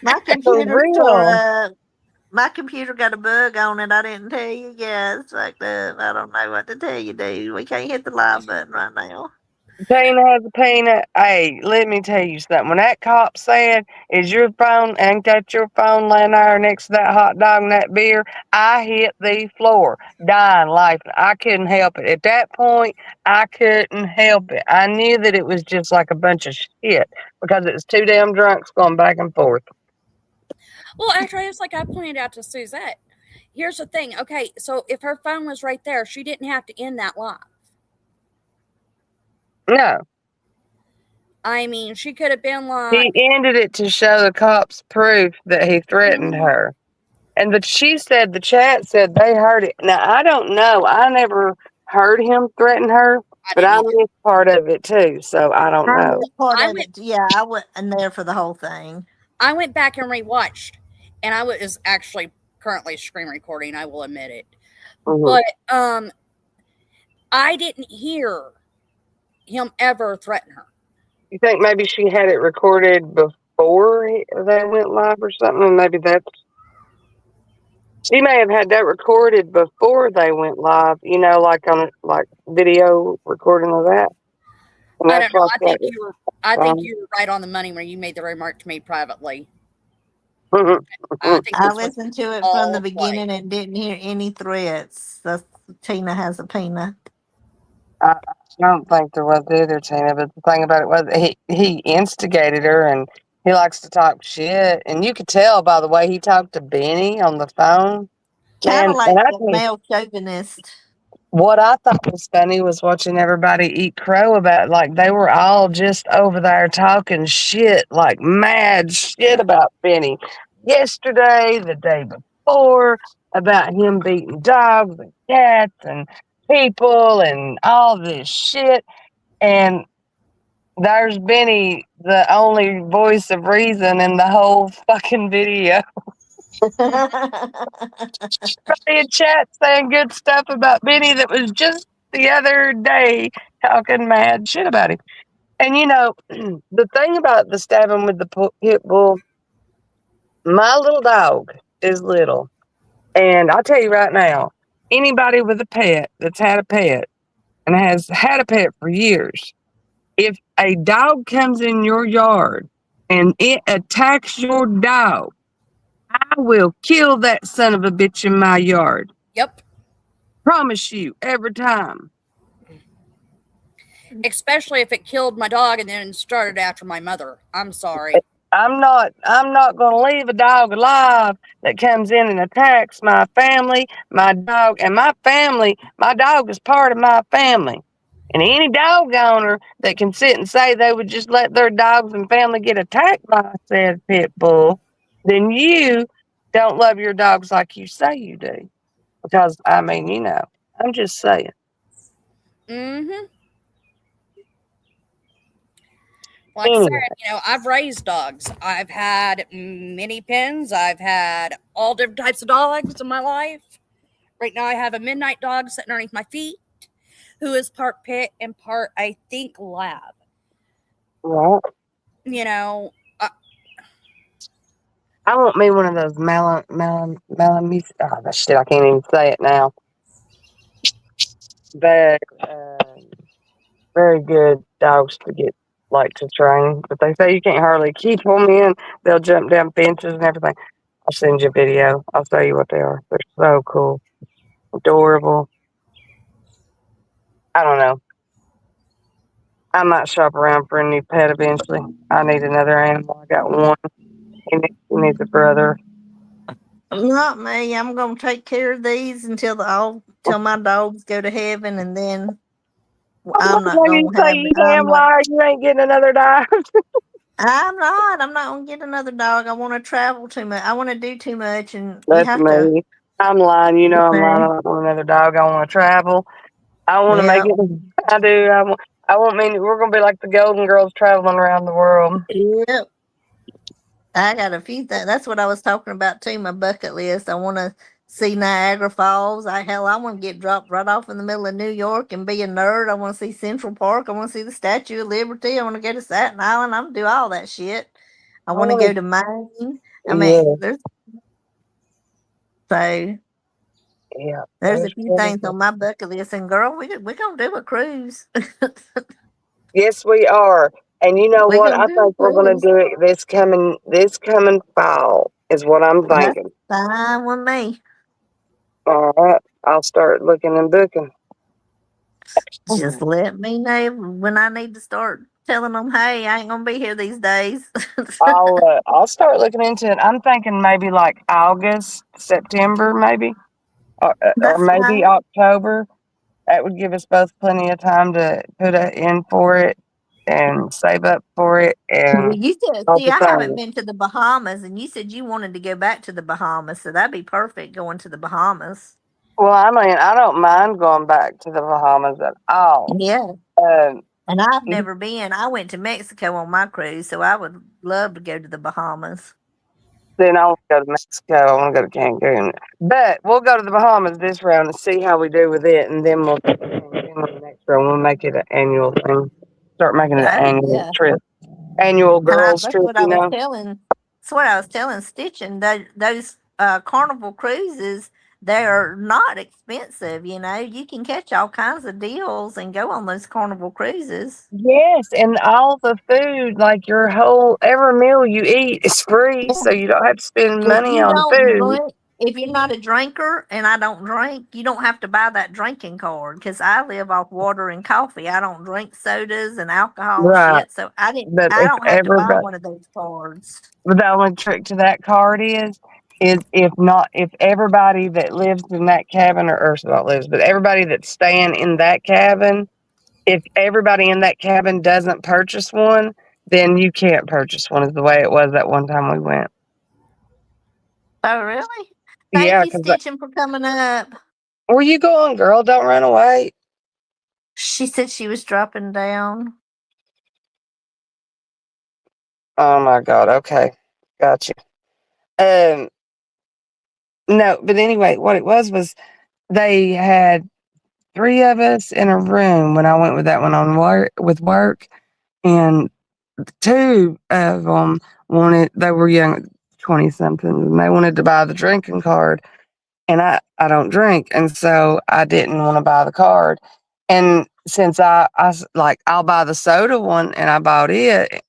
My for computer tore real. up. My computer got a bug on it. I didn't tell you. Yeah, it's fucked up. I don't know what to tell you, dude. We can't hit the live button right now. Tina has a peanut. Hey, let me tell you something. When that cop said, "Is your phone? Ain't that your phone laying there next to that hot dog and that beer?" I hit the floor, dying, laughing. I couldn't help it. At that point, I couldn't help it. I knew that it was just like a bunch of shit because it was two damn drunks going back and forth. Well, actually, it's like I pointed out to Suzette. Here's the thing. Okay, so if her phone was right there, she didn't have to end that live. No, I mean, she could have been like, he ended it to show the cops proof that he threatened her. And she said, the chat said they heard it. Now, I don't know. I never heard him threaten her, I but didn't I either. missed part of it too. So I don't I know. missed part I of went it. Yeah, I wasn't there for the whole thing. I went back and rewatched, and I was actually currently screen recording. I will admit it, Mhm. but I didn't hear him ever threaten her. You think maybe she had it recorded before they went live or something? And maybe that's. She may have had that recorded before they went live, like on like video recording of that. And I that's don't know. like I think that. I think you were right on the money when you made the remark to me privately. I think I this was listened to it from the all play. beginning and didn't hear any threats. That's Tina has a peanut. I don't think there was either, Tina. But the thing about it was he instigated her, and he likes to talk shit. And you could tell by the way he talked to Benny on the phone. Kind Man, of like and I a think male chauvinist. what I thought was funny was watching everybody eat crow about like they were all just over there talking shit, like mad shit about Benny. Yesterday, the day before, about him beating dogs and cats and people and all this shit. And there's Benny, the only voice of reason in the whole fucking video. In chat saying good stuff about Benny that was just the other day talking mad shit about him. And the thing about the stabbing with the pit bull, my little dog is little. And I'll tell you right now, anybody with a pet that's had a pet and has had a pet for years, if a dog comes in your yard and it attacks your dog, I will kill that son of a bitch in my yard. Yep. Promise you, every time. Especially if it killed my dog and then started after my mother. I'm sorry. I'm not going to leave a dog alive that comes in and attacks my family, my dog, and my family. My dog is part of my family. And any dog owner that can sit and say they would just let their dogs and family get attacked by said pit bull, then you don't love your dogs like you say you do. Because, I mean, I'm just saying. Mm-hmm. Like I Anyway, said, I've raised dogs. I've had mini pins. I've had all different types of dogs in my life. Right now, I have a midnight dog sitting underneath my feet, who is part pit and part, I think, lab. well, You know, I want me one of those Malamute. Oh, that shit, I can't even say it now. But very good dogs to get to train. But they say you can't hardly keep them in. They'll jump down fences and everything. I'll send you a video. I'll show you what they are. They're so cool, adorable. I don't know. I might shop around for a new pet eventually. I need another animal. I got one. He needs a brother. Not me. I'm gonna take care of these till my dogs go to heaven, and then I'm not When gonna you say have. you damn liar, you ain't getting another dog. I'm not. I'm not gonna get another dog. I want to travel too much. I want to do too much, and you That's have to. me. I'm lying. I'm lying. I don't want another dog. I want to travel. I want to make Yeah. it. I do. I want me. We're gonna be like the Golden Girls traveling around the world. Yep. I got a few things. That's what I was talking about too. My bucket list. I want to see Niagara Falls. I want to get dropped right off in the middle of New York and be a nerd. I want to see Central Park. I want to see the Statue of Liberty. I want to go to Staten Island. I'm gonna do all that shit. I want to go to Maine. I mean, Yeah, so yeah. there's a few things on my bucket list. And girl, we gonna do a cruise. Yes, we are. And you know We what? gonna I do think we're a gonna cruise. do it this coming fall is what I'm That's thinking. fine with me. All right. I'll start looking and booking. Just let me know when I need to start telling them, hey, I ain't gonna be here these days. I'll start looking into it. I'm thinking maybe like August, September, maybe, or That's maybe fine. October. That would give us both plenty of time to put in for it and save up for it Well, and you said, all see, the I haven't things. been to the Bahamas, and you said you wanted to go back to the Bahamas, so that'd be perfect going to the Bahamas. Well, I mean, I don't mind going back to the Bahamas at all. Yeah. Um, And I've never been. I went to Mexico on my cruise, so I would love to go to the Bahamas. then I want to go to Mexico. I want to go to Cancun. But we'll go to the Bahamas this round and see how we do with it, and then we'll go to Cancun on the next round. We'll make it an annual thing. Start making it an Oh annual yeah. trip, annual And girls that's trip. what I You was know. telling. That's what I was telling Stitching. Those Carnival cruises, they are not expensive. You know, you can catch all kinds of deals and go on those Carnival cruises. Yes, and all the food, like your whole every meal you eat is free, so you don't have to spend If money you on don't food. drink, if you're not a drinker, and I don't drink, you don't have to buy that drinking card because I live off water and coffee. I don't drink sodas and alcohol and Right. shit, so I didn't. But I if don't have to buy everybody, one of those cards. but the only trick to that card is if everybody that lives in that cabin or not lives, but everybody that's staying in that cabin, if everybody in that cabin doesn't purchase one, then you can't purchase one. Is the way it was that one time we went. Oh, really? Thank Yeah, you, because Stitching, for coming up. where you going, girl? Don't run away. She said she was dropping down. Oh my God. Okay, gotcha. Um, no, but anyway, what it was they had three of us in a room when I went with that one on work, and two of them they were young, 20 something, and they wanted to buy the drinking card. And I don't drink. And so I didn't want to buy the card. And since like, I'll buy the soda one and I bought it,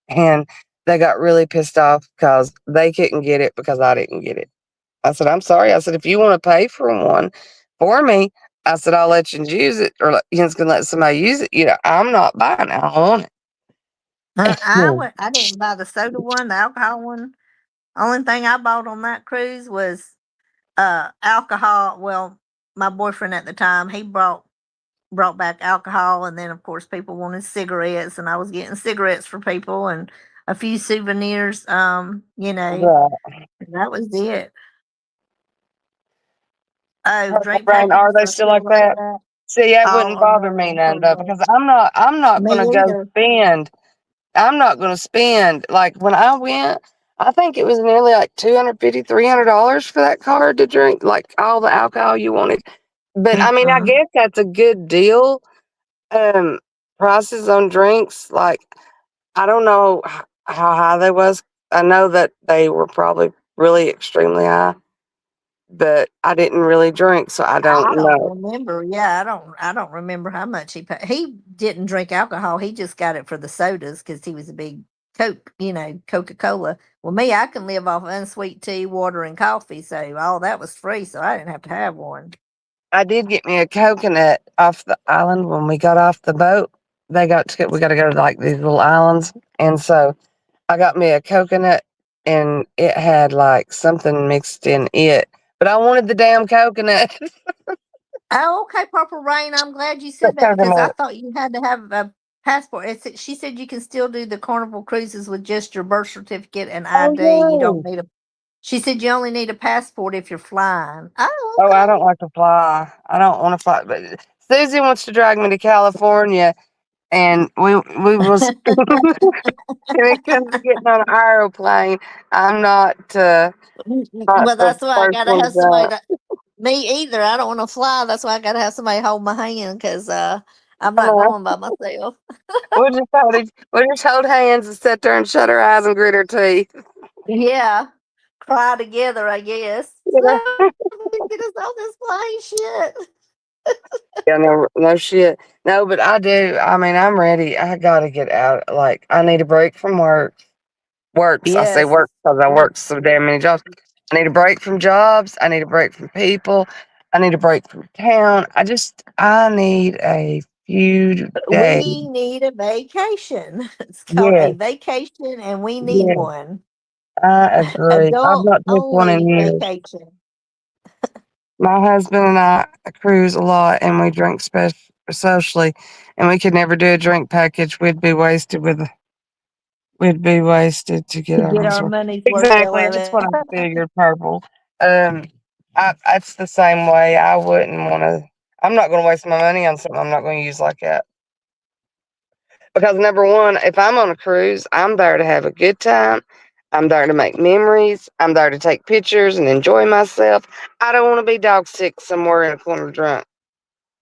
and they got really pissed off because they couldn't get it because I didn't get it. I said, I'm sorry. I said, if you want to pay for one for me, I said, I'll let you use it, or you can let somebody use it. I'm not buying it. I want it. I didn't buy the soda one, the alcohol one. Only thing I bought on that cruise was alcohol. Well, my boyfriend at the time, he brought back alcohol, and then of course people wanted cigarettes, and I was getting cigarettes for people and a few souvenirs. Right. That was it. Oh, Purple drink Rain, are packages they are still still like like that? that. See, that Oh, wouldn't bother me none though, because I'm not me gonna go either. spend. I'm not gonna spend like when I went. I think it was nearly like $250, $300 for that card to drink like all the alcohol you wanted. But I mean, I Mm-mm. guess that's a good deal. Um, Prices on drinks, like I don't know how high they was. I know that they were probably really extremely high, but I didn't really drink, so I I don't don't know. remember. Yeah, I don't remember how much he paid. He didn't drink alcohol. He just got it for the sodas because he was a big Coke, Coca Cola. Well, me, I can live off unsweet tea, water, and coffee, so all that was free, so I didn't have to have one. I did get me a coconut off the island when we got off the boat. We got to go to like these little islands, and so I got me a coconut, and it had like something mixed in it, but I wanted the damn coconut. Oh, okay, Purple Rain. I'm glad you The said that because I coconut. thought you had to have a passport. She said you can still do the Carnival cruises with just your birth certificate and Oh ID. You don't no! need a. She said you only need a passport if you're flying. Oh, Oh, I okay. don't like to fly. I don't want to fly. But Susie wants to drag me to California, and we was when it comes to getting on an aeroplane, I'm not Well, the that's why I first gotta one to have somebody jump. to. Me either. I don't want to fly. That's why I gotta have somebody hold my hand because I'm Come not on. going by myself. We'll just hold hands and sit there and shut our eyes and grit our teeth. Yeah, cry together, I guess. You know? Get us off this plane, shit. Yeah, no shit. No, but I do. I mean, I'm ready. I gotta get out. Like, I need a break from work. Works. I say Yes. work because I work so damn many jobs. I need a break from jobs. I need a break from people. I need a break from town. I need a few days. We need a vacation. It's called a Yes, vacation, and we need yes, one. I agree. I've Adult not took one in only years. vacation. My husband and I cruise a lot, and we drink socially, and we could never do a drink package. We'd be wasted to get To our get money's our worth. money's worth out Exactly, of that's what it. I figured, Purple. Um, that's the same way. I wouldn't want to. I'm not going to waste my money on something I'm not going to use like that. Because number one, if I'm on a cruise, I'm there to have a good time. I'm there to make memories. I'm there to take pictures and enjoy myself. I don't want to be dog sick somewhere in a corner drunk.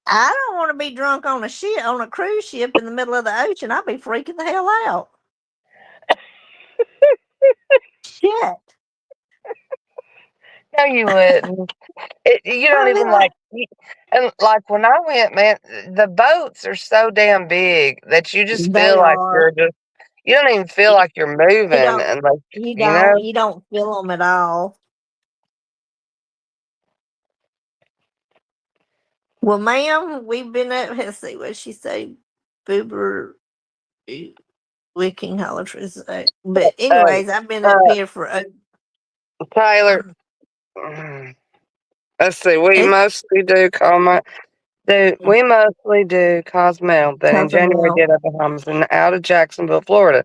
I don't want to be drunk on a ship on a cruise ship in the middle of the ocean. I'd be freaking the hell out. Shit. No, you wouldn't. You don't Oh even yeah. like, and like when I went, man, the boats are so damn big that you just feel They like are. you're just, you don't even feel You like you're moving. don't. And like, You you know, don't. You don't feel them at all. Well, ma'am, we've been at. Let's see what she say. Boober wicking hollers. But uh, anyways, I've been up uh, here for. Tyler, mm, let's see, It's we mostly do Cozumel, but in January Cozumel. did at Bahamas and out of Jacksonville, Florida.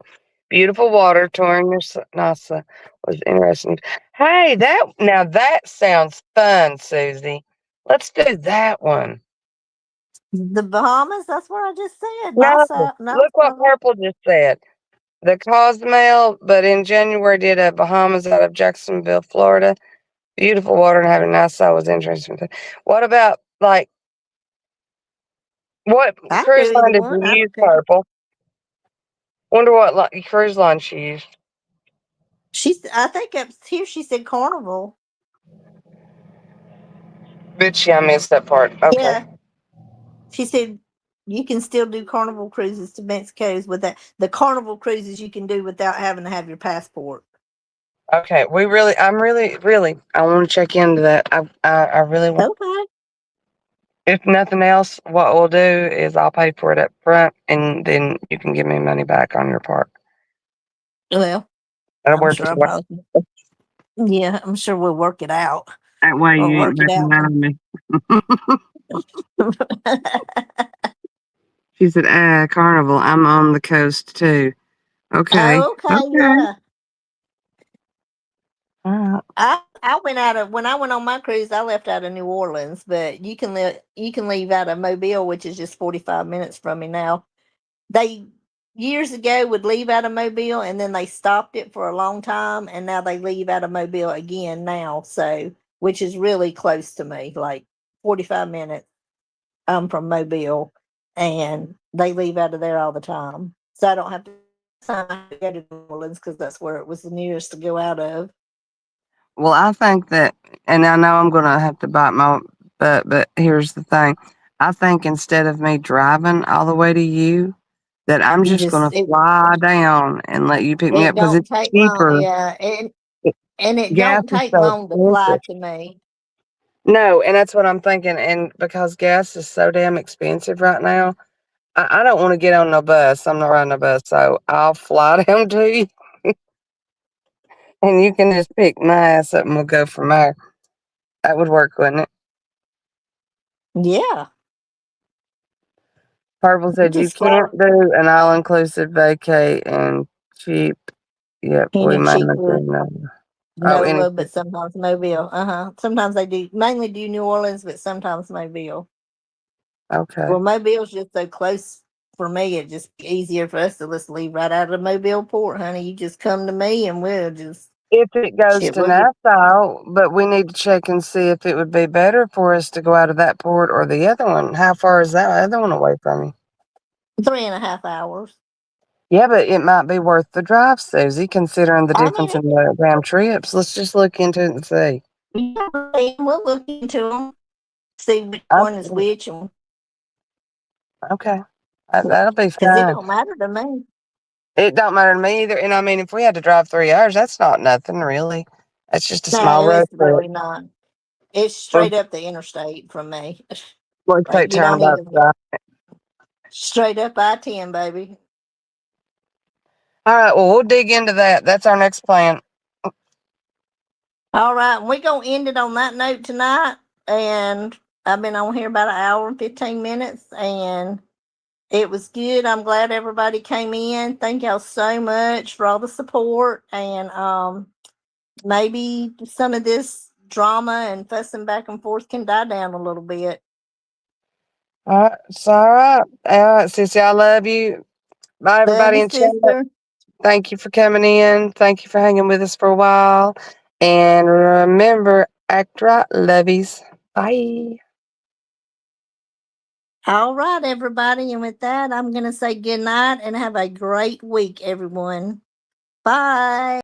Beautiful water, touring your NASA was interesting. Hey, that sounds fun, Susie. Let's do that one. The Bahamas. That's what I just said. No, Nassau. No. look what Purple just said. The Cozumel, but in January did at Bahamas out of Jacksonville, Florida. Beautiful water and having Nassau was interesting. What about like what I do cruise line either did you one. I use, don't care. Purple? Wonder what cruise line she used. I think up here she said Carnival. Bitch, yeah, I missed that part. Okay. Yeah, she said you can still do Carnival cruises to Mexico's with that. The Carnival cruises you can do without having to have your passport. Okay. I'm really, I want to check into that. I really want. Okay. If nothing else, what we'll do is I'll pay for it up front and then you can give me money back on your part. Well, That'll I'm work sure too. I'll probably. Yeah, I'm sure we'll work it out. That way We'll you ain't work it backing out. out on me. She said, Carnival, I'm on the coast too. Okay. Oh, okay, Okay. yeah. Uh, I went out of when I went on my cruise. I left out of New Orleans, but you can leave out of Mobile, which is just 45 minutes from me now. They years ago would leave out of Mobile, and then they stopped it for a long time, and now they leave out of Mobile again now. So, which is really close to me, like 45 minutes. I'm from Mobile, and they leave out of there all the time. So I don't have to go to New Orleans because that's where it was the nearest to go out of. well, I think that, and I know I'm going to have to bite my butt, but here's the thing. I think instead of me driving all the way to you, that I'm You just going just to fly down and let you pick me it up because don't it's take long, cheaper. yeah, and it Gas don't is take so long to fly expensive. to me. No, and that's what I'm thinking. And because gas is so damn expensive right now, I don't want to get on no bus. I'm not riding a bus, so I'll fly down to you, and you can just pick my ass up, and we'll go from there. That would work, wouldn't it? Yeah, Purple you said you just fly can't do an all-inclusive vacay and cheap. Yep, we any might have cheaper. done that. Oh, any Nova, but sometimes Mobile. Sometimes they do mainly do New Orleans, but sometimes Mobile. okay. Well, Mobile's just so close for me. It's just easier for us to just leave right out of Mobile Port, honey. You just come to me, and we'll just If it goes shit. to We'll just Nassau, but we need to check and see if it would be better for us to go out of that port or the other one. How far is that other one away from you? 3.5 hours. Yeah, but it might be worth the drive, Susie, considering the I mean, difference in the damn trips. Let's just look into it and see. yeah, we'll look into them. see which one is which, and Okay. That'll be because it fun. don't matter to me. It don't matter to me either. And I mean, if we had to drive 3 hours, that's not nothing really. That's just a small No, road it's trip. really not. It's We'll, straight up the interstate from me. we'll Like take you don't turnabout even drive. straight up I-10, baby. All right. Well, we'll dig into that. That's our next plan. All right, we're gonna end it on that note tonight. And I've been on here about an hour and 15 minutes, and it was good. I'm glad everybody came in. Thank y'all so much for all the support. And maybe some of this drama and fussing back and forth can die down a little bit. All right. It's all right. All right, Sissy. I love you. Bye, Love everybody you, in chat. sister. Thank you for coming in. Thank you for hanging with us for a while. And remember, act right, lovies. Bye. All right, everybody. And with that, I'm going to say good night and have a great week, everyone. Bye.